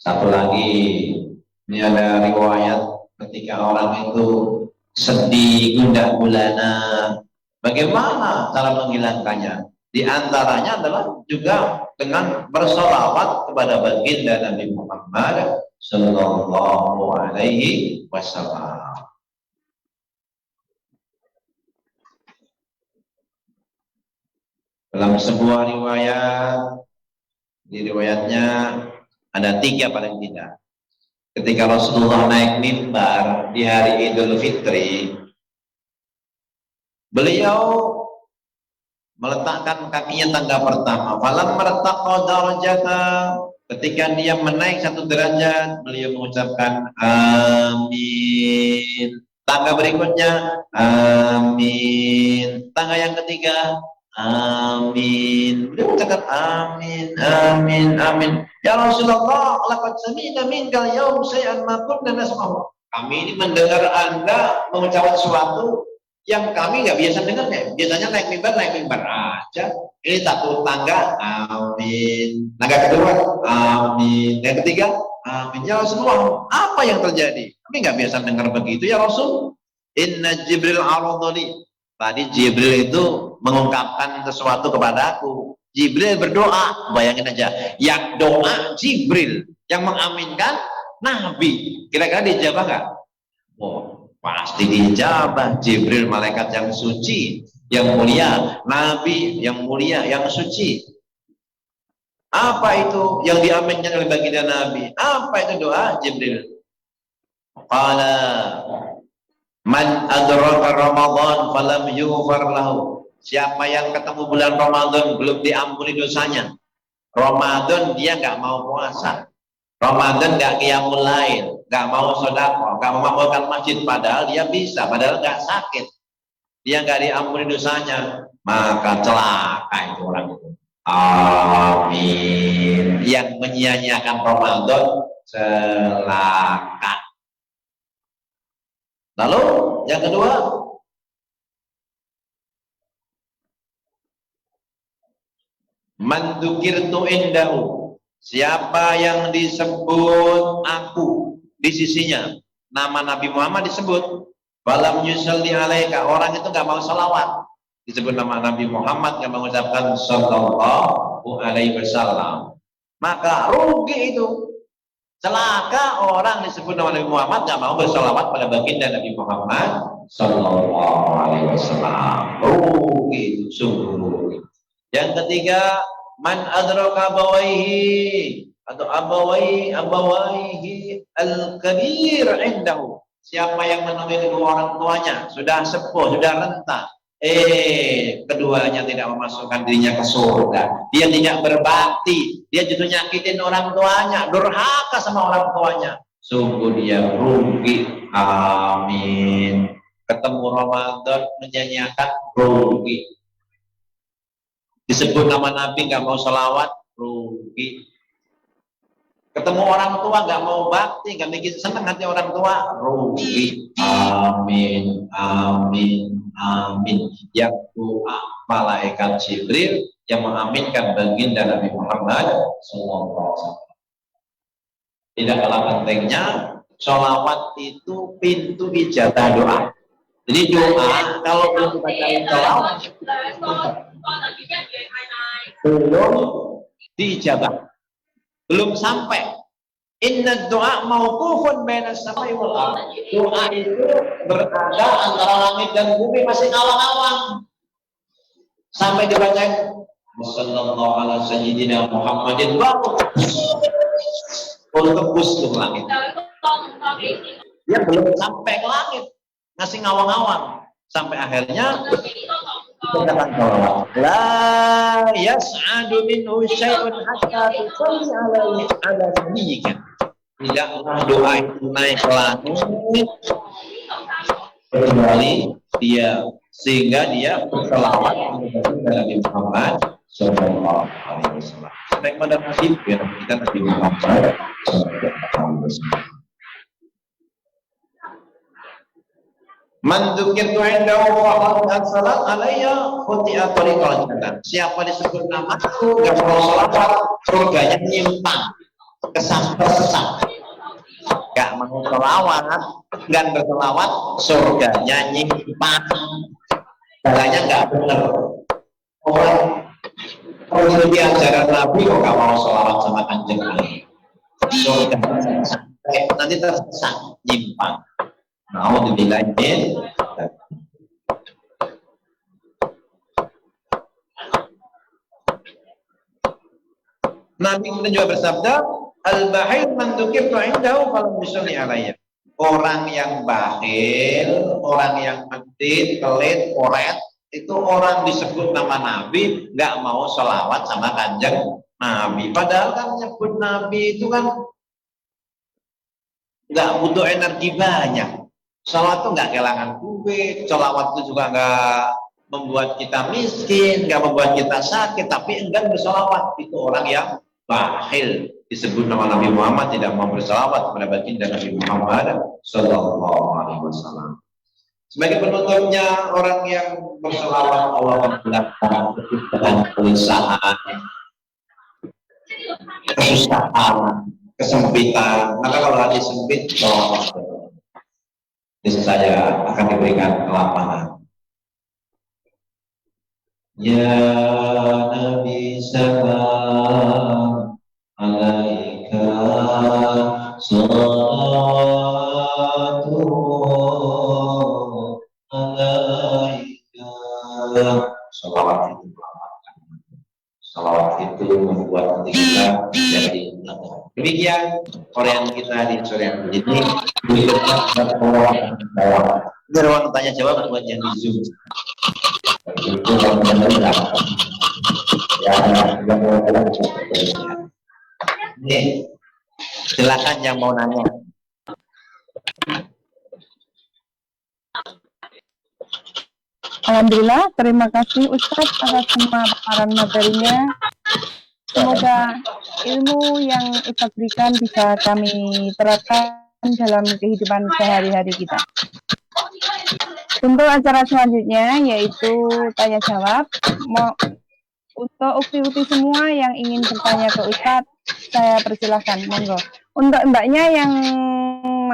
Satu lagi, ini ada riwayat ketika orang itu sedih, gundah gulana, bagaimana cara menghilangkannya? Di antaranya adalah juga dengan bersolawat kepada baginda Nabi Muhammad Sallallahu Alaihi Wasallam. Dalam sebuah riwayat, di riwayatnya ada 3 paling tidak. Ketika Rasulullah naik mimbar di hari Idul Fitri, beliau meletakkan kakinya tangga pertama. Falam mertaqa darajata, ketika dia menaik 1 derajat, beliau mengucapkan amin. Tangga berikutnya amin. Tangga yang ketiga amin. Beliau mengucapkan amin, amin, amin. Ya Rasulullah, laqad sami'na minkal yaum syai'an ma kunna nasma'u. Kami ini mendengar Anda mengucapkan sesuatu yang kami nggak biasa dengarnya. Biasanya naik mimbar aja. Ini 1 tangga, amin. Tangga kedua, amin. Yang ketiga, amin. Ya Rasulullah, apa yang terjadi? Kami nggak biasa dengar begitu ya Rasul. Inna Jibril aradhali. Tadi Jibril itu mengungkapkan sesuatu kepadaku. Jibril berdoa, bayangin aja. Yang doa Jibril, yang mengaminkan Nabi. Kira-kira dijawab nggak? Oh, pasti dijabah. Jibril malaikat yang suci, yang mulia, Nabi yang mulia, yang suci. Apa itu yang diaminkan oleh baginda Nabi? Apa itu doa Jibril? Qala man adraka Ramadan falam yughfar lahu. Siapa yang ketemu bulan Ramadan belum diampuni dosanya. Ramadan dia nggak mau puasa. Ramadan nggak qiyamul lail, nggak mau sedekah, nggak mau makan masjid, padahal dia bisa, padahal nggak sakit, dia nggak diampuni dosanya, maka celaka itu orang itu. Amin. Yang menyia-nyiakan Ramadan celaka. Lalu yang kedua, man dzukirtu indahu. Siapa yang disebut aku di sisinya, nama Nabi Muhammad disebut, falam yusalli alaika, orang itu nggak mau salawat, disebut nama Nabi Muhammad, nggak mengucapkan sallallahu alaihi wasallam, maka rugi itu, celaka orang disebut nama Nabi Muhammad nggak mau bersalawat pada baginda Nabi Muhammad sallallahu alaihi wasallam, rugi itu, sungguh rugi. Yang ketiga, man adraka abawaihi atau abawaihi al-kabir indahu. Siapa yang menemui kedua orang tuanya sudah sepuh, sudah renta, keduanya tidak memasukkan dirinya ke surga, dia tidak berbakti, dia justru nyakitin orang tuanya, durhaka sama orang tuanya, sungguh dia rugi. Amin. Ketemu Ramadan menyanyiakan, rugi. Disebut nama Nabi nggak mau salawat, rugi. Ketemu orang tua nggak mau bakti, nggak bikin senang hati orang tua, rugi. Amin, amin, amin. Yang doa malaikat Jibril yang mengaminkan baginda Nabi Muhammad SAW. Tidak kalah pentingnya, sholawat itu pintu ijabah doa. Jadi doa kalau belum bacain sholawat belum diijabah, belum sampai. Inna doa mauqufun bainas samai wal ardh. Doa itu berada antara langit dan bumi, masih ngawang-ngawang sampai dibacain sallallahu ala sayyidina Muhammadin untuk tembus ke langit. Dia belum sampai ke langit, masih ngawang-ngawang sampai akhirnya la yas'adu minhu syai'un hatta tusalli alaihi ala nabiyyika. Tidaklah doa itu naik ke langit kecuali dia, sehingga dia berselawat kepada Nabi Muhammad sallallahu alaihi wasallam. Naik pada nasib ya kita Nabi Muhammad sallallahu alaihi wasallam. Man dzukirtu indahu faqad salat alayya khuti'a tariqal jannah. Siapa disebut namaku enggak mau selawat, surganya nyimpang, kesasar-sesat. Enggak mau selawat, enggak berselawat, surganya nyimpang. Caranya enggak benar. Orang mengikuti ajaran Nabi kok enggak mau selawat sama Kanjeng Nabi. Surganya nanti tersesat, nyimpang. Mau dibilangin Nabi kita juga bersabda, al-bakhil man dzukirtu indahu falam yusalli alayya. Orang yang bakhil, orang yang medit, pelit, koret, itu orang disebut nama Nabi, nggak mau sholawat sama kanjeng Nabi. Padahal kan nyebut Nabi itu kan nggak butuh energi banyak. Sholawat itu nggak kehilangan duit, sholawat itu juga nggak membuat kita miskin, nggak membuat kita sakit, tapi enggan bersolawat. Itu orang yang bakhil, disebut nama Nabi Muhammad, tidak mau bersolawat kepada baginda Nabi Muhammad Sallallahu Alaihi Wasallam. Sebagai penutupnya, orang yang bersolawat Allah memperlakukan kesusahan, kesempitan. Maka kalau hati sempit, saya akan diberikan kelapangan. Ya Nabi salam alaika salawatullah alaika. Salawat itu membuat hati kita jadi tenang. Demikian Korean kita di sore hari ini. Ini ruang tanya jawab buat yang di Zoom. Itu yang benar. Nih, silakan yang mau nanya. Alhamdulillah, terima kasih Ustadz atas semua paparan materinya. Semoga ilmu yang Ustadz berikan bisa kami terapkan dalam kehidupan sehari-hari kita. Untuk acara selanjutnya yaitu tanya jawab. Untuk ukti-ukti semua yang ingin bertanya ke Ustadz, saya persilahkan, monggo. Untuk mbaknya yang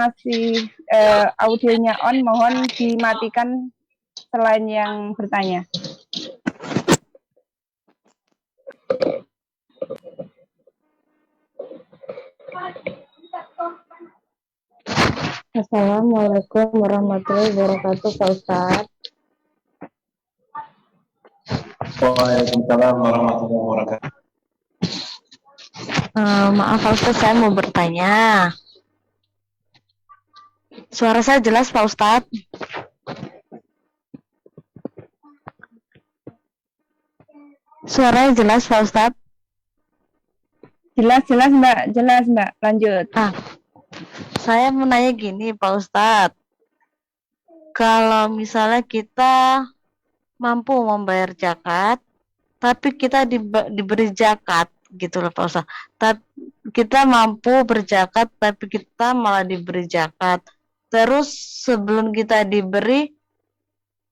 masih audionya on, mohon dimatikan selain yang bertanya. Assalamualaikum warahmatullahi wabarakatuh, Pak Ustadz. Waalaikumsalam warahmatullahi wabarakatuh. Maaf Pak Ustadz, saya mau bertanya. Suara saya jelas Pak Ustadz? Suaranya jelas Pak Ustadz? Jelas Mbak, jelas Mbak, lanjut. Saya mau nanya gini Pak Ustadz. Kalau misalnya kita mampu membayar zakat, tapi kita diberi zakat, gitu loh Pak Ustadz. Kita mampu berzakat, tapi kita malah diberi zakat. Terus sebelum kita diberi,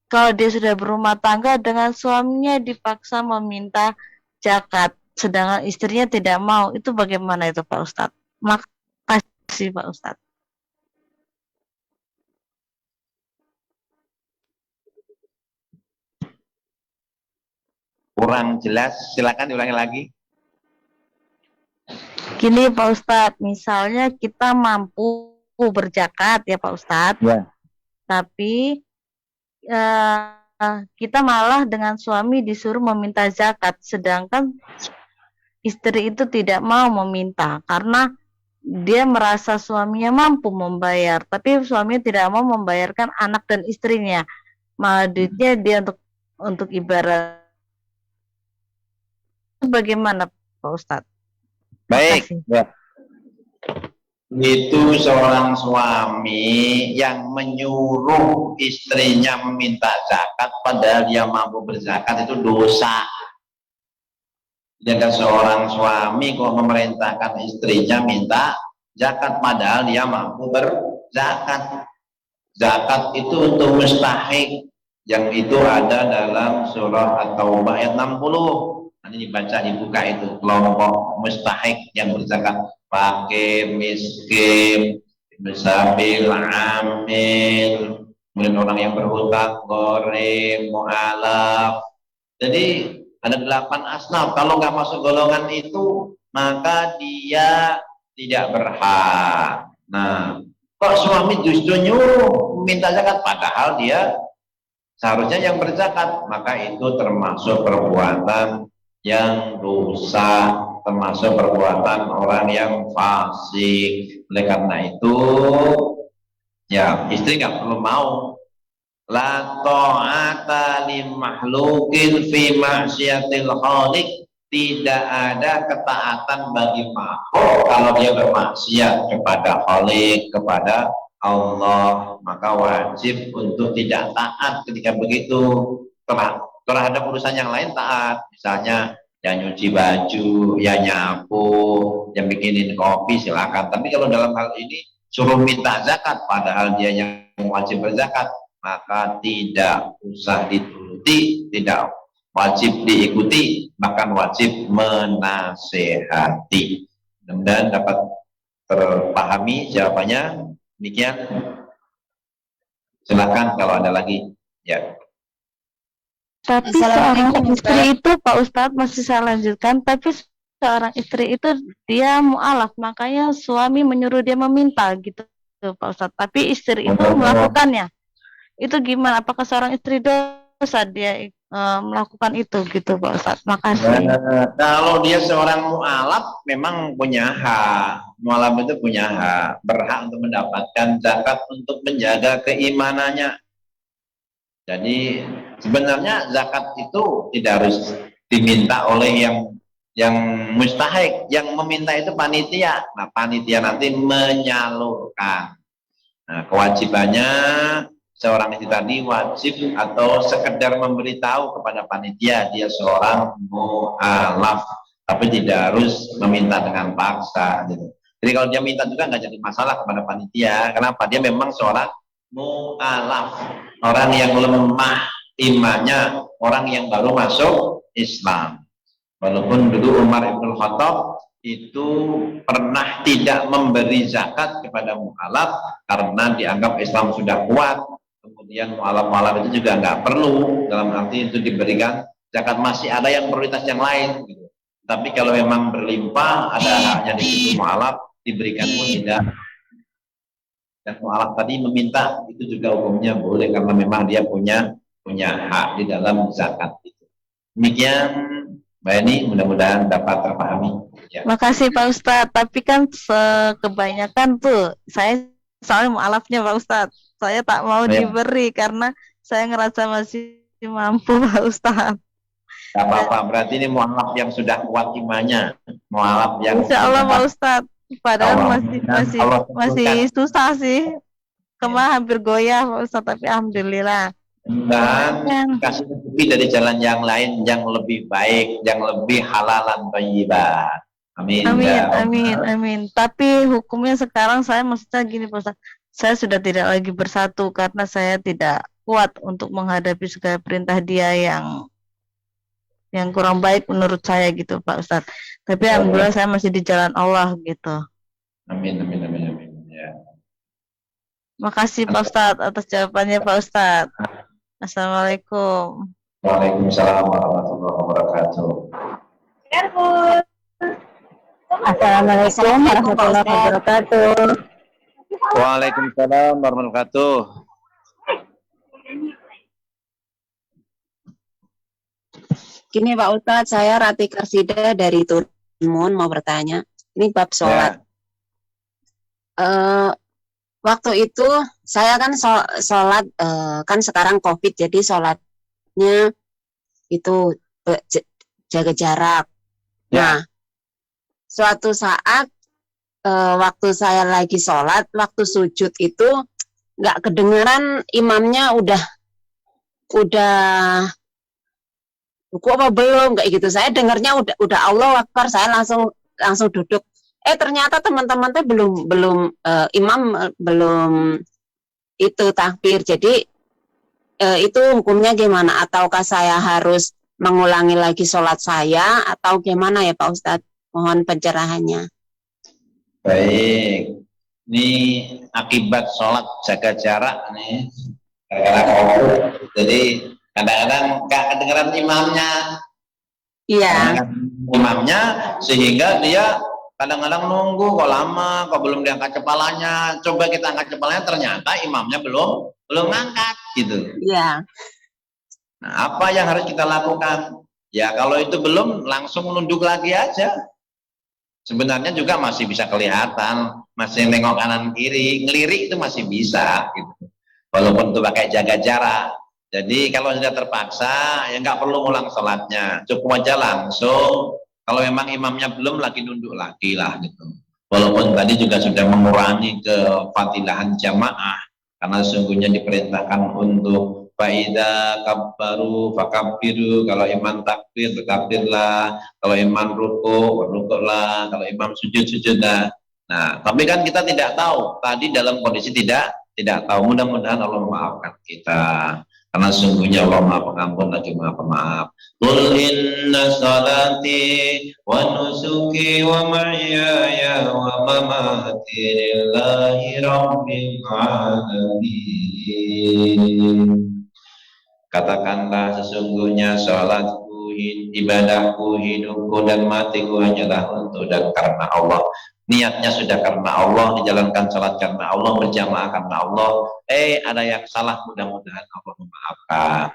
kalau dia sudah berumah tangga dengan suaminya dipaksa meminta zakat, sedangkan istrinya tidak mau, itu bagaimana itu Pak Ustadz? Makasih Pak Ustadz. Kurang jelas, silakan diulangi lagi. Gini Pak Ustadz, misalnya kita mampu berzakat ya Pak Ustadz, Ya. tapi kita malah dengan suami disuruh meminta zakat, sedangkan istri itu tidak mau meminta karena dia merasa suaminya mampu membayar, tapi suaminya tidak mau membayarkan anak dan istrinya, malah duitnya dia untuk ibarat. Bagaimana Pak Ustadz? Baik. Makasih. Ya. Itu seorang suami yang menyuruh istrinya meminta zakat padahal dia mampu berzakat, itu dosa. Sedangkan seorang suami kok memerintahkan istrinya minta zakat padahal dia mampu berzakat. Zakat itu untuk mustahik, yang itu ada dalam surah At-Taubah ayat 60. Nanti dibuka itu kelompok mustahik yang berzakat: fakir, miskin, musabil, amil, kemudian orang yang berhutang, gharim, mu'alaf. Jadi ada 8 asnaf. Kalau nggak masuk golongan itu, maka dia tidak berhak. Nah, kok suami justru nyuruh minta zakat padahal dia seharusnya yang berzakat, maka itu termasuk perbuatan yang dosa. termasuk perbuatan orang yang fasik. Oleh karena itu, ya istri nggak perlu mau. La ta'ata li makhlukin fi ma'syiatil khaliq. Tidak ada ketaatan bagi makhluk kalau dia bermaksiat kepada Khalik, kepada Allah, maka wajib untuk tidak taat ketika begitu. Terhadap urusan yang lain taat, misalnya yang nyuci baju, yang nyapu, yang bikinin kopi silakan. Tapi kalau dalam hal ini suruh minta zakat padahal dia yang wajib berzakat, maka tidak usah dituruti, tidak wajib diikuti, bahkan wajib menasehati. Mudah-mudahan dapat terpahami jawabannya. Demikian. Silakan kalau ada lagi. Ya. Tapi seorang istri itu, Pak Ustadz, masih saya lanjutkan, tapi seorang istri itu dia mu'alaf, makanya suami menyuruh dia meminta gitu, Pak Ustadz. Tapi istri itu melakukannya. Itu gimana? Apakah seorang istri dosa dia melakukan itu gitu, Pak Ustadz? Makasih. Kalau dia seorang mu'alaf memang punya hak. Mu'alaf itu punya hak, berhak untuk mendapatkan zakat untuk menjaga keimanannya. Jadi sebenarnya zakat itu tidak harus diminta oleh yang mustahik. Yang meminta itu panitia. Nah, panitia nanti menyalurkan. Nah, kewajibannya seorang itu tadi wajib atau sekedar memberitahu kepada panitia dia seorang mu'alaf, tapi tidak harus meminta dengan paksa gitu. Jadi kalau dia minta juga nggak jadi masalah kepada panitia. Kenapa? Dia memang seorang mu'alaf, orang yang lemah imannya, orang yang baru masuk Islam. Walaupun dulu Umar ibn Khattab itu pernah tidak memberi zakat kepada mu'alaf karena dianggap Islam sudah kuat. Kemudian mu'alaf-mu'alaf itu juga nggak perlu, dalam arti itu diberikan zakat, masih ada yang prioritas yang lain gitu. Tapi kalau memang berlimpah ada haknya di situ mu'alaf, diberikan pun tidak. Dan mu'alaf tadi meminta itu juga hukumnya boleh karena memang dia punya hak di dalam zakat itu. Demikian Mbak Eni, mudah-mudahan dapat terpahami. Ya. Makasih Pak Ustadz. Tapi kan kebanyakan tuh saya soalnya mu'alafnya Pak Ustadz, saya tak mau diberi karena saya ngerasa masih mampu Pak Ustadz. Gak apa-apa, berarti ini mu'alaf yang sudah kuat imannya, mu'alaf yang Insya Allah Pak Ustadz, padahal masih susah sih, kemah hampir goyah Pak Ustadz, tapi alhamdulillah. Dan kasih rezeki dari jalan yang lain yang lebih baik, yang lebih halalan thayyibah. Amin. Amin, ya amin, amin. Tapi hukumnya sekarang saya maksudnya gini Pak Ustadz, saya sudah tidak lagi bersatu karena saya tidak kuat untuk menghadapi segala perintah dia yang kurang baik menurut saya gitu Pak Ustadz. Tapi alhamdulillah saya masih di jalan Allah gitu. Amin, amin, amin, amin. Ya. Makasih Pak Ustadz atas jawabannya Pak Ustadz. Assalamualaikum. Waalaikumsalam warahmatullahi wabarakatuh. Assalamualaikum warahmatullahi wabarakatuh. Waalaikumsalam warahmatullahi wabarakatuh. Gini Pak Ustadz, saya Rati Karsida dari Turimun mau bertanya. Ini bab sholat. Waktu itu saya kan sholat, kan sekarang COVID, jadi sholatnya itu jaga jarak. Nah, suatu saat waktu saya lagi sholat, waktu sujud itu nggak kedengeran imamnya udah buku apa belum kayak gitu. Saya dengarnya udah Allahu Akbar, saya langsung duduk. Ternyata teman-teman tuh belum imam belum itu takbir. Jadi itu hukumnya gimana? Ataukah saya harus mengulangi lagi sholat saya atau gimana ya Pak Ustadz? Mohon pencerahannya. Baik, ini akibat sholat jaga jarak nih, karena jadi kadang-kadang gak kedengeran imamnya. Iya. Imamnya sehingga dia kadang-kadang nunggu kok lama, kok belum diangkat kepalanya. Coba kita angkat kepalanya, ternyata imamnya belum ngangkat gitu. Iya. Nah, apa yang harus kita lakukan? Ya kalau itu belum, langsung nunduk lagi aja. Sebenarnya juga masih bisa kelihatan, masih nengok kanan kiri, ngelirik itu masih bisa gitu. Walaupun itu pakai jaga jarak. Jadi kalau sudah terpaksa ya nggak perlu ulang sholatnya, cukup aja langsung. Kalau memang imamnya belum lagi nunduk lagi lah gitu. Walaupun tadi juga sudah mengurangi kefadilahan jamaah, karena sesungguhnya diperintahkan untuk faida kabbaru fakabbiru, kalau imam takbir takbirlah, kalau imam rukuklah, kalau imam sujudlah. Nah, tapi kan kita tidak tahu tadi dalam kondisi tidak tahu. Mudah-mudahan Allah memaafkan kita, karena sesungguhnya Allah Maha Pengampun lagi Maha Pemaaf. Qul inna salati wa nusuki wa mahyaya wa mamati lillahi rabbil alamin. Katakanlah sesungguhnya salatku, ibadahku, hidupku dan matiku hanyalah untuk dan karena Allah. Niatnya sudah karena Allah, dijalankan salat karena Allah, berjamaah karena Allah. Ada yang salah, mudah-mudahan Allah memaafkan.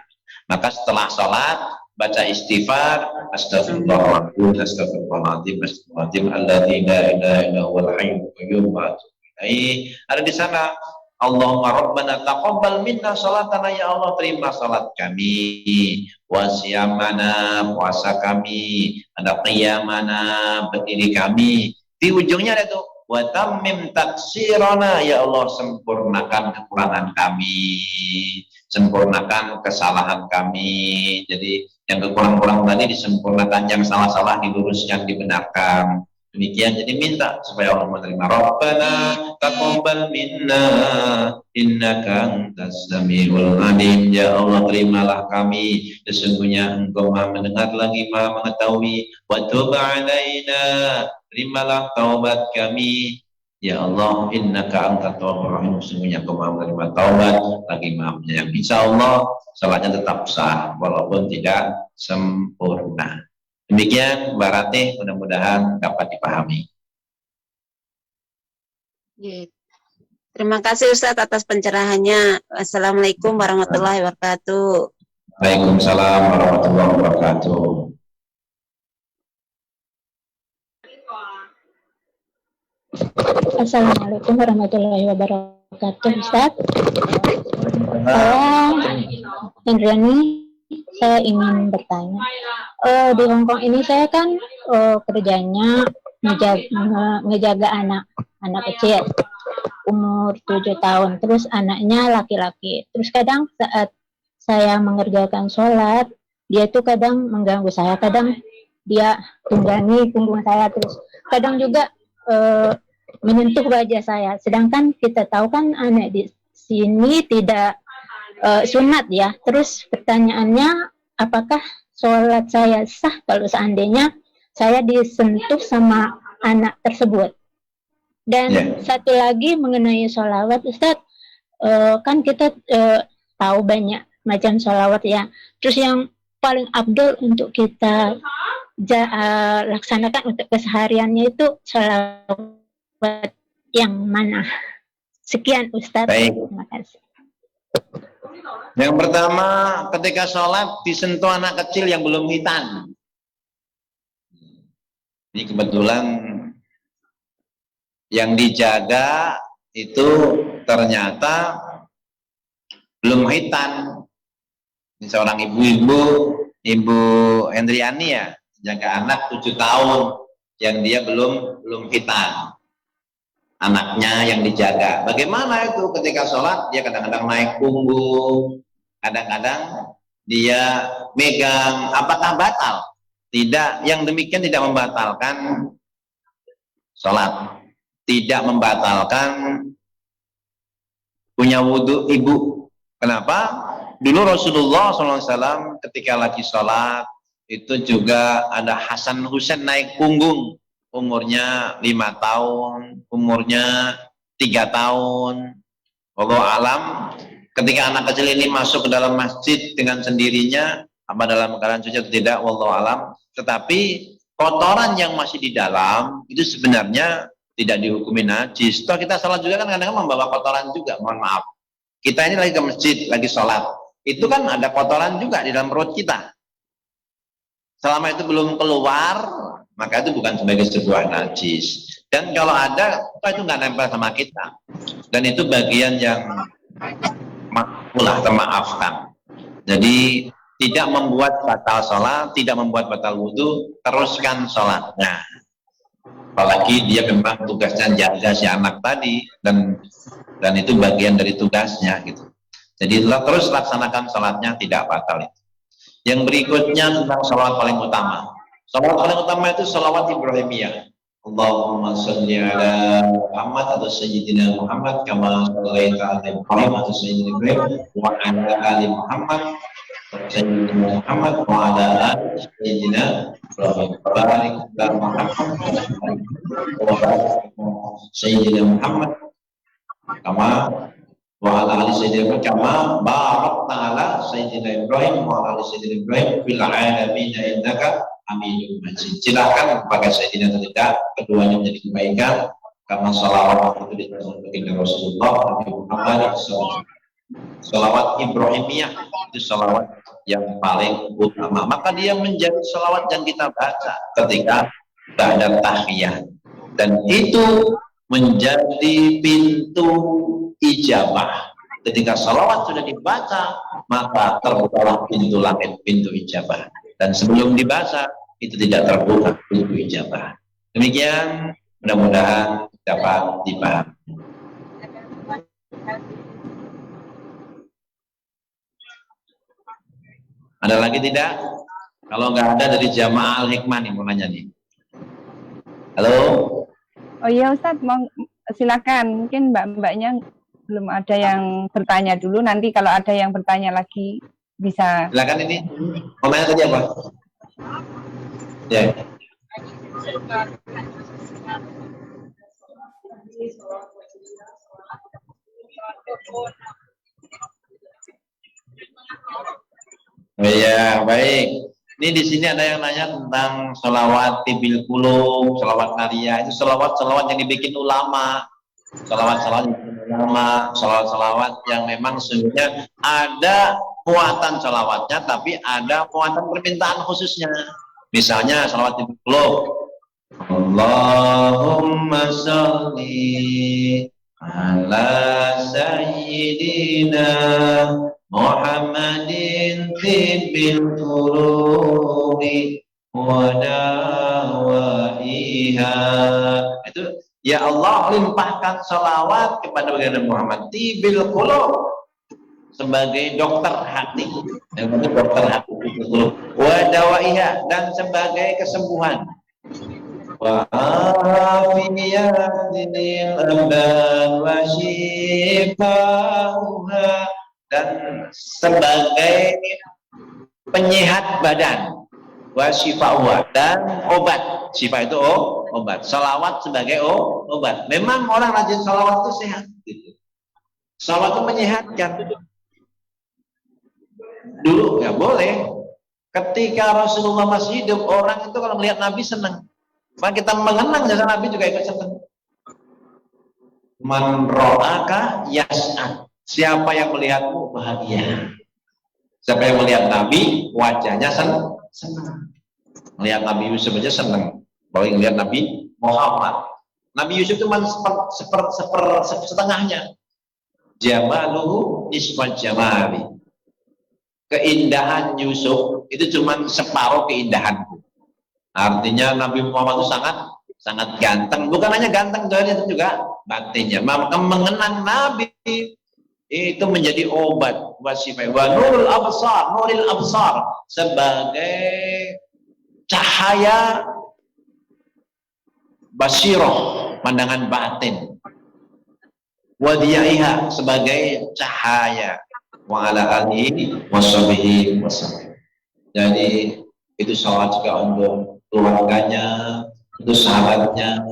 Maka setelah salat baca istighfar, astagfirullahaladzim, astagfirullahaladzim, astagfirullahaladzim, alladzi la ilaha illa huwal hayyul qayyum wa atubu ilaih. Ada di sana, Allahumma rabbana taqabbal minna salatana, ya Allah terima salat kami, wa siyamana, puasa kami, ada qiyamana, berdiri kami. Di ujungnya ada tuh, wa tammim taksirana, ya Allah sempurnakan kekurangan kami, sempurnakan kesalahan kami. Jadi yang kekurang-kurang tadi disempurnakan, yang salah-salah diluruskan, dibenarkan. Demikian, jadi minta supaya Allah menerima. Rabbana taqabbal minna innaka antas samiul alim, ya Allah terimalah kami, sesungguhnya Engkau Maha mendengar lagi Maha mengetahui. Wa tub alaina, terimalah taubat kami, ya Allah, innaka antat tawwabur rahim, sesungguhnya Engkau Maha menerima taubat lagi Maha penyayang. Insyaallah salatnya tetap sah walaupun tidak sempurna. Demikian Mbak Ratih, mudah-mudahan dapat dipahami. Terima kasih Ustadz atas pencerahannya. Assalamualaikum warahmatullahi wabarakatuh. Waalaikumsalam warahmatullahi wabarakatuh. Assalamualaikum warahmatullahi wabarakatuh, Ustaz. Saya Indriani, saya ingin bertanya. Di Hongkong ini saya kan kerjanya ngejaga anak kecil umur 7 tahun, terus anaknya laki-laki. Terus kadang saat saya mengerjakan sholat, dia tuh kadang mengganggu saya, kadang dia tunggangi punggung saya, terus kadang juga menyentuh wajah saya. Sedangkan kita tahu kan anak di sini tidak sunat ya. Terus pertanyaannya, apakah sholat saya sah kalau seandainya saya disentuh sama anak tersebut? Dan satu lagi mengenai sholawat, Ustadz, kan kita tahu banyak macam sholawat ya. Terus yang paling abdul untuk kita laksanakan untuk kesehariannya itu sholawat yang mana? Sekian Ustadz. Baik. Terima kasih. Yang pertama, ketika sholat disentuh anak kecil yang belum hitan. Ini kebetulan yang dijaga itu ternyata belum hitan. Ini seorang ibu-ibu, Ibu Hendriani ya, jaga anak 7 tahun yang dia belum hitan. Anaknya yang dijaga. Bagaimana itu ketika sholat? Dia kadang-kadang naik punggung, kadang-kadang dia megang. Apakah batal? Tidak. Yang demikian tidak membatalkan sholat, tidak membatalkan punya wudhu ibu. Kenapa? Dulu Rasulullah SAW ketika lagi sholat itu juga ada Hasan Husain naik punggung. Umurnya 5 tahun, umurnya 3 tahun. Wallahu alam, ketika anak kecil ini masuk ke dalam masjid dengan sendirinya, apa dalam keadaan suci atau tidak, wallahu alam. Tetapi kotoran yang masih di dalam itu sebenarnya tidak dihukumi najis. Toh kita sholat juga kan kadang-kadang membawa kotoran juga, mohon maaf. Kita ini lagi ke masjid, lagi sholat, itu kan ada kotoran juga di dalam perut kita. Selama itu belum keluar, maka itu bukan sebagai sebuah najis. Dan kalau ada, itu nggak nempel sama kita. Dan itu bagian yang makmulah, termaafkan. Jadi tidak membuat batal sholat, tidak membuat batal wudhu, teruskan sholatnya. Apalagi dia memang tugasnya jaga si anak tadi, dan itu bagian dari tugasnya gitu. Jadi terus laksanakan sholatnya, tidak batal itu. Yang berikutnya tentang sholawat paling utama. Sholawat paling utama itu sholawat Ibrahimiyah. Allahumma sholli ala Muhammad atau Sayyidina Muhammad kama shallaita ala Ibrahim atau Sayyidina Ibrahim wa ala ali Muhammad Sayyidina Muhammad wa ala ali Sayyidina Ibrahim barik ala Muhammad wa ala Sayyidina Muhammad kama wa ala ali Sayyidina Ibrahim kama barakta ala Sayyidina Ibrahim wa ala ali Sayyidina Ibrahim fil alamin innaka Amin. Silakan pakai Sayyidina atau tidak, keduanya menjadi kebaikan karena salawat itu diturunkan dari Rasulullah Nabi Muhammad SAW. Salawat Ibrahimiyah itu salawat yang paling utama. Maka dia menjadi salawat yang kita baca ketika ba'da tahiyat, dan itu menjadi pintu ijabah. Ketika salawat sudah dibaca, maka terbukalah pintu langit, pintu ijabah. Dan sebelum dibaca, itu tidak terbuka pintu ijabah. Demikian, mudah-mudahan dapat dipahami. Ada lagi tidak? Kalau nggak ada dari jamaah Al-Hikmah nih, mau nanya nih. Halo? Oh iya Ustadz, mau silakan. Mungkin mbak-mbaknya belum ada yang bertanya dulu. Nanti kalau ada yang bertanya lagi bisa. Silakan ini. Mau nanya tadi apa? Ya. Oh ya, baik. Ini di sini ada yang nanya tentang sholawat tibil kulub, sholawat karya. Itu sholawat yang dibikin ulama. Sholawat yang dibikin ulama, sholawat yang memang sesungguhnya ada muatan sholawatnya, tapi ada muatan permintaan khususnya. Misalnya sholawat tibil kulub. Allahumma sholli ala sayyidina Muhammadin tibbil qulubi wa dawaiha. Itu ya Allah, limpahkan salawat kepada baginda Muhammad tibbil qulub, sebagai dokter hati, dokter hati, wa dawaiha, dan sebagai kesembuhan, wa afiyatil abdan wa shifauha, dan sebagai penyehat badan, wa shifauha, dan obat. Syifa itu obat, salawat sebagai obat. Memang orang rajin salawat itu sehat gitu. Salawat itu menyehatkan. Dulu nggak boleh. Ketika Rasulullah masih hidup, orang itu kalau melihat Nabi senang. Maka kita mengenang jasa Nabi juga ikut senang. Man ro'aka yas'ad. Siapa yang melihatmu bahagia. Siapa yang melihat Nabi, wajahnya senang. Melihat Nabi Yusuf aja senang. Kalau yang melihat Nabi Muhammad. Nabi Yusuf itu cuma setengahnya. Jamaluhu nisfal jamali. Keindahan Yusuf itu cuma separuh keindahanku. Artinya Nabi Muhammad itu sangat ganteng. Bukan hanya ganteng, itu juga batinnya. Maka mengenang Nabi itu menjadi obat wasifai wa nurul absar, sebagai cahaya basiroh, pandangan batin, wadiyaiha, sebagai cahaya, wa ala alihi washabihi wasallam. Jadi itu salawat juga untuk keluarganya, untuk sahabatnya,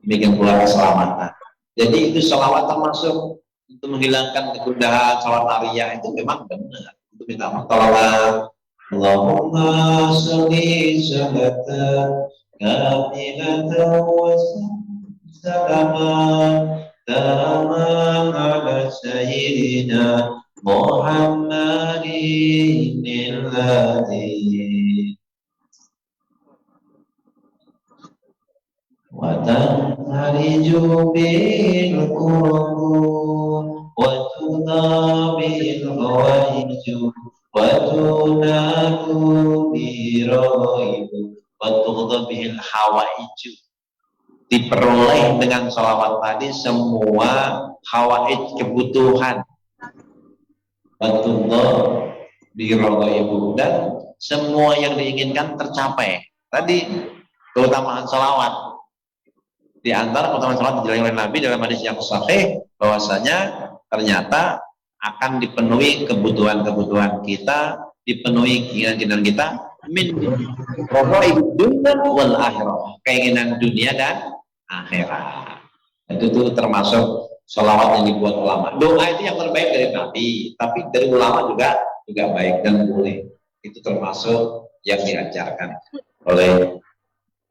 demikian pula keselamatan. Jadi itu salawat termasuk untuk menghilangkan kegundahan. Salawat ariyah itu memang benar untuk minta pertolongan. Allahumma sholli salatan kamilatan wa salaman taman ala sayyidina Muhammadin alladhi وتنهرج بالكرب وتضامي الغوائج وتنال برغائب وتغضى به الحوائج. Diperoleh dengan salawat tadi semua hawaij, kebutuhan, watudho birogaibu, dan semua yang diinginkan tercapai. Tadi keutamaan salawat, di antara keutamaan salawat dijelaskan oleh Nabi dalam hadis yang sahih bahwasanya ternyata akan dipenuhi kebutuhan-kebutuhan kita, dipenuhi keinginan-keinginan kita min raghaib dunya wal akhirah, keinginan dunia dan akhirat. Itu termasuk salawat yang dibuat ulama. Doa itu yang terbaik dari Nabi, tapi dari ulama juga baik dan boleh. Itu termasuk yang diajarkan oleh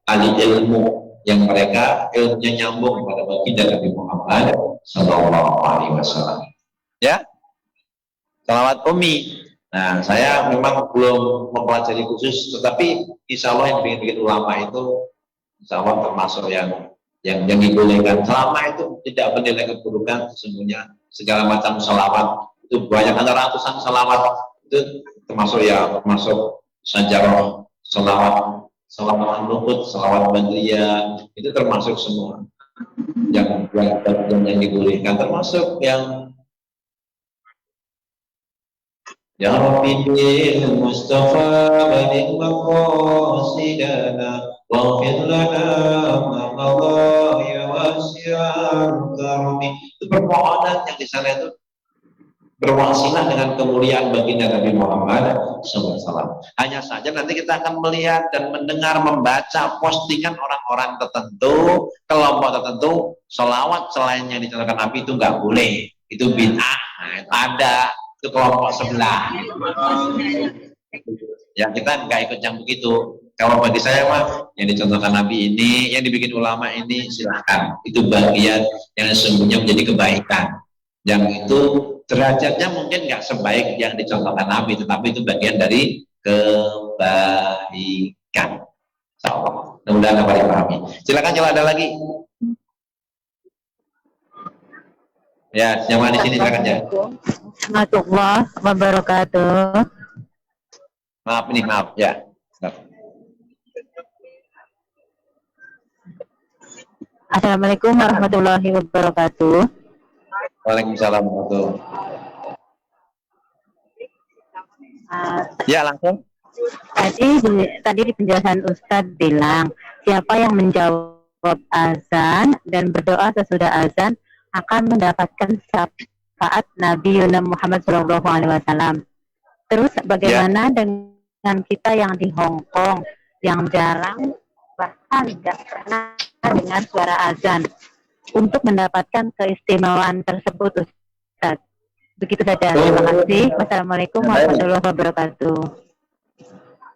ahli ilmu yang mereka ilmunya nyambung pada baginda Nabi Muhammad Sallallahu Alaihi Wasallam. Ya, salawat Umi. Nah, saya memang belum mempelajari khusus, tetapi insya Allah yang bikin ulama itu insya Allah termasuk yang dibolehkan. Selama itu tidak bernilai keburukan, sesungguhnya segala macam salawat itu banyak, ada ratusan salawat itu termasuk sajarah, salawat luput, salawat badriyah, itu termasuk semua yang dibolehkan, termasuk yang Ya Rabbi bil Mustafa baligh maqasidana waghfir lana ma qada ya wasi'al karami. Itu permohonan yang di sana itu berwasilah dengan kemuliaan baginda Nabi Muhammad SAW. Hanya saja nanti kita akan melihat dan mendengar, membaca postingan orang-orang tertentu, kelompok tertentu, selawat selain yang dicontohkan Nabi itu nggak boleh, itu bid'ah. Nah, itu ada, itu kelompok sebelah. Ya kita nggak ikut yang begitu. Kalau bagi saya mah yang dicontohkan Nabi ini, yang dibikin ulama ini silahkan. Itu bagian yang sesungguhnya menjadi kebaikan. Yang itu derajatnya mungkin nggak sebaik yang dicontohkan Nabi, tetapi itu bagian dari kebaikan. Insyaallah. Mudah-mudahan dapat dipahami. Silakan kalau ada lagi. Ya, jamaah di sini silakan ya. Warahmatullahi wabarakatuh. Maaf ya. Assalamualaikum warahmatullahi wabarakatuh. Waalaikumsalam warahmatullahi. Ya langsung. Tadi di penjelasan Ustadz bilang siapa yang menjawab azan dan berdoa sesudah azan akan mendapatkan syafaat Nabi Muhammad SAW. Terus bagaimana dengan kita yang di Hong Kong yang jarang bahkan tidak pernah dengan suara azan untuk mendapatkan keistimewaan tersebut, Ustaz? Begitu saja. Terima kasih. Wassalamualaikum warahmatullahi wabarakatuh.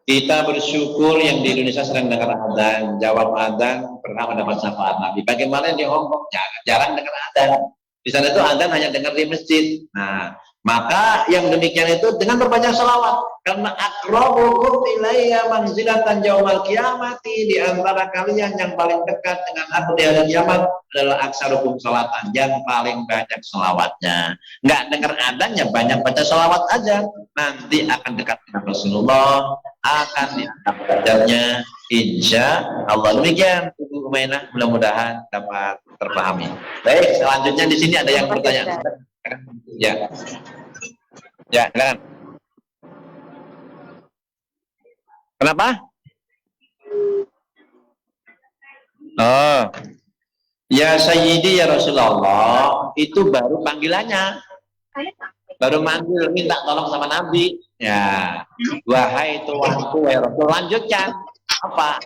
Kita bersyukur yang di Indonesia sedang dengar adzan, jawab adzan, pernah mendapat syafaat Nabi. Bagaimana di Hong Kong? Jarang dengar adzan. Di sana itu adzan hanya dengar di masjid. Nah, maka yang demikian itu dengan berbanyak salawat. Karena aqrabukum ilayya manzilatan yaumal qiyamati, di antara kalian yang paling dekat dengan aku di hari kiamat adalah aksarukum salatan, yang paling banyak salawatnya. Nggak dengar adzannya, banyak baca salawat aja. Nanti akan dekat dengan Rasulullah, akan diangkat derajatnya, insya Allah. Demikian Ibu Umainah, mudah-mudahan dapat terpahami. Baik, selanjutnya di sini ada yang bertanya. Ya, silakan. Kenapa? Oh, ya Sayyidi ya Rasulullah, itu baru panggilannya. Baru manggil, minta tolong sama Nabi. Ya, wahai tuanku ya Rasul, lanjutkan. Apa?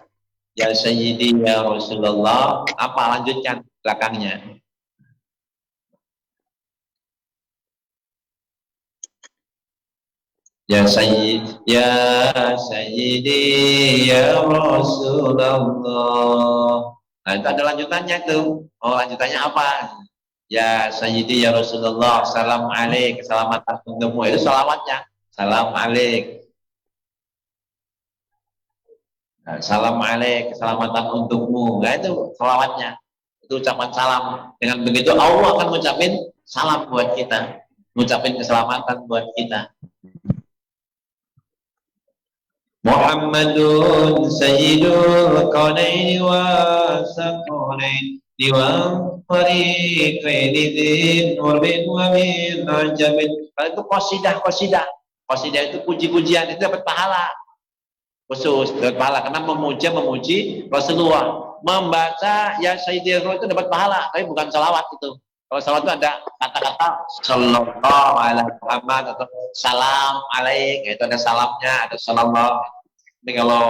Ya Sayyidi ya Rasulullah, apa lanjutkan belakangnya? Ya Sayyidi ya Rasulullah. Nah itu ada lanjutannya tuh. Oh lanjutannya apa? Ya Sayyidi ya Rasulullah, salam alaik, keselamatan untukmu. Itu salawatnya. Salam alaik. Nah, salam alaik, keselamatan untukmu. Nah, itu selawatnya. Itu ucapan salam. Dengan begitu Allah akan ngucapin salam buat kita. Ngucapin keselamatan buat kita. Muhammadun sayyidul qawnaini wa saqawnaini diwam fariqaini din nurbin wa min ajabin. Kalau itu qasidah itu puji-pujian, itu dapat pahala khusus, dapat pahala karena memuji Rasulullah. Membaca ya Sayyidil Rasul itu dapat pahala, tapi bukan salawat itu. Kalau salawat itu ada kata-kata sallallahu alaihi Muhammad atau salam alaik, itu ada salamnya, ada sallallahu. Tapi kalau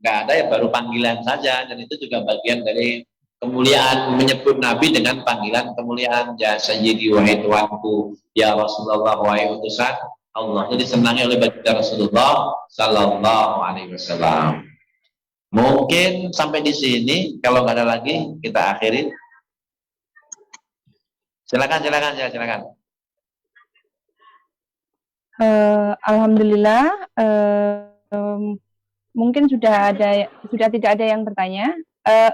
nggak ada ya baru panggilan saja, dan itu juga bagian dari kemuliaan, menyebut Nabi dengan panggilan kemuliaan, ya Sayyidi wahai tuanku, ya Rasulullah wahai utusan Allah. Jadi disenangi oleh baginda Rasulullah Sallallahu Alaihi Wasallam. Mungkin sampai di sini, kalau nggak ada lagi kita akhirin. Silakan. Alhamdulillah, mungkin sudah tidak ada yang bertanya.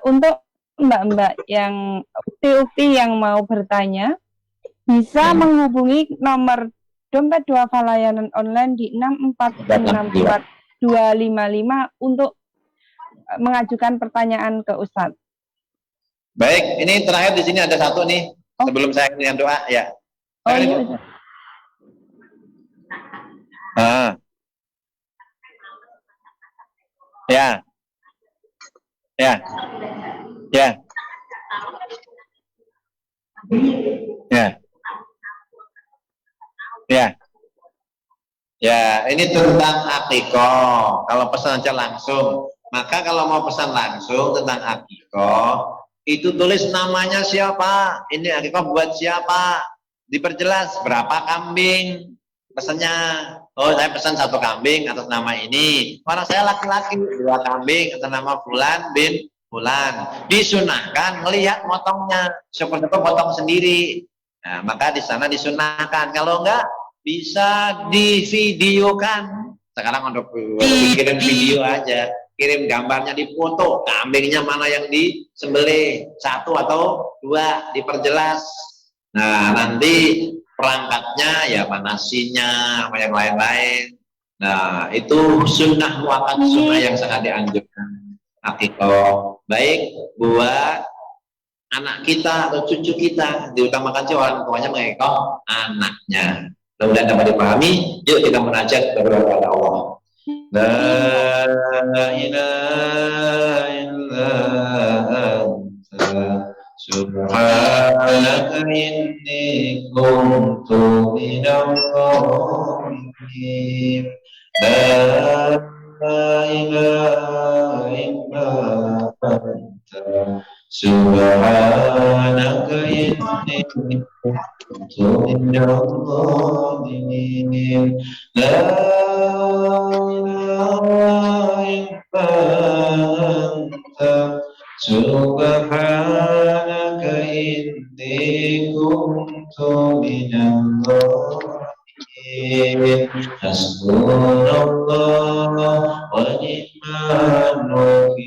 Untuk mbak-mbak yang ukti-ukti yang mau bertanya, bisa menghubungi nomor Dompet Duafa layanan online di 6464255 untuk mengajukan pertanyaan ke Ustadz. Baik, ini terakhir di sini ada satu nih. Sebelum saya dengan doa, ya. Oh iya. Ya, ini tentang akikoh. Kalau pesan aja langsung. Maka kalau mau pesan langsung tentang akikoh, itu tulis namanya siapa. Ini akikoh buat siapa. Diperjelas berapa kambing pesannya. Oh, saya pesan 1 kambing atas nama ini. Orang saya laki-laki 2 kambing atas nama Fulan bin Fulan. Disunahkan melihat motongnya. Syukur-syukur potong sendiri. Nah, maka di sana disunahkan. Kalau enggak, bisa divideokan. Sekarang untuk kirim video aja, kirim gambarnya, dipoto kambingnya mana yang disembelih, 1 atau 2, diperjelas. Nah, nanti perangkatnya ya manasinya sama yang lain-lain. Nah, itu sunnah muakkad, sunnah yang sangat dianjurkan. Akikoh baik buat anak kita atau cucu kita, diutamakan sih orang tuanya mengikoh anaknya. Mudah-mudahan dapat dipahami. Yuk kita munajat kepada Allah. La ilaha illa anta subhanaka inni kuntu minadh dhalimin. La ilaha illa anta subhanaka inni kuntu minadh dhalimin. La ilaha illa anta subhanaka inni kuntu minadh dhalimin. Hasbunallah wa ni'mal wakil,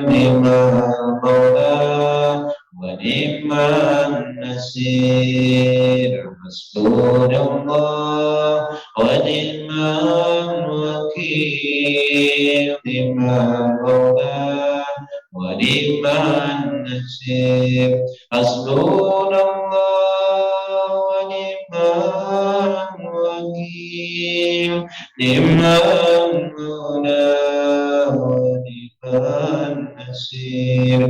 ni'mal mawla wa ni'man nasir. Hasbunallah wa ni'mal wakil, ni'mal mawla wa ni'man nasir. Hasbunallah wa ni'mal wakil, ni'mal mawla wa ni'man nasir.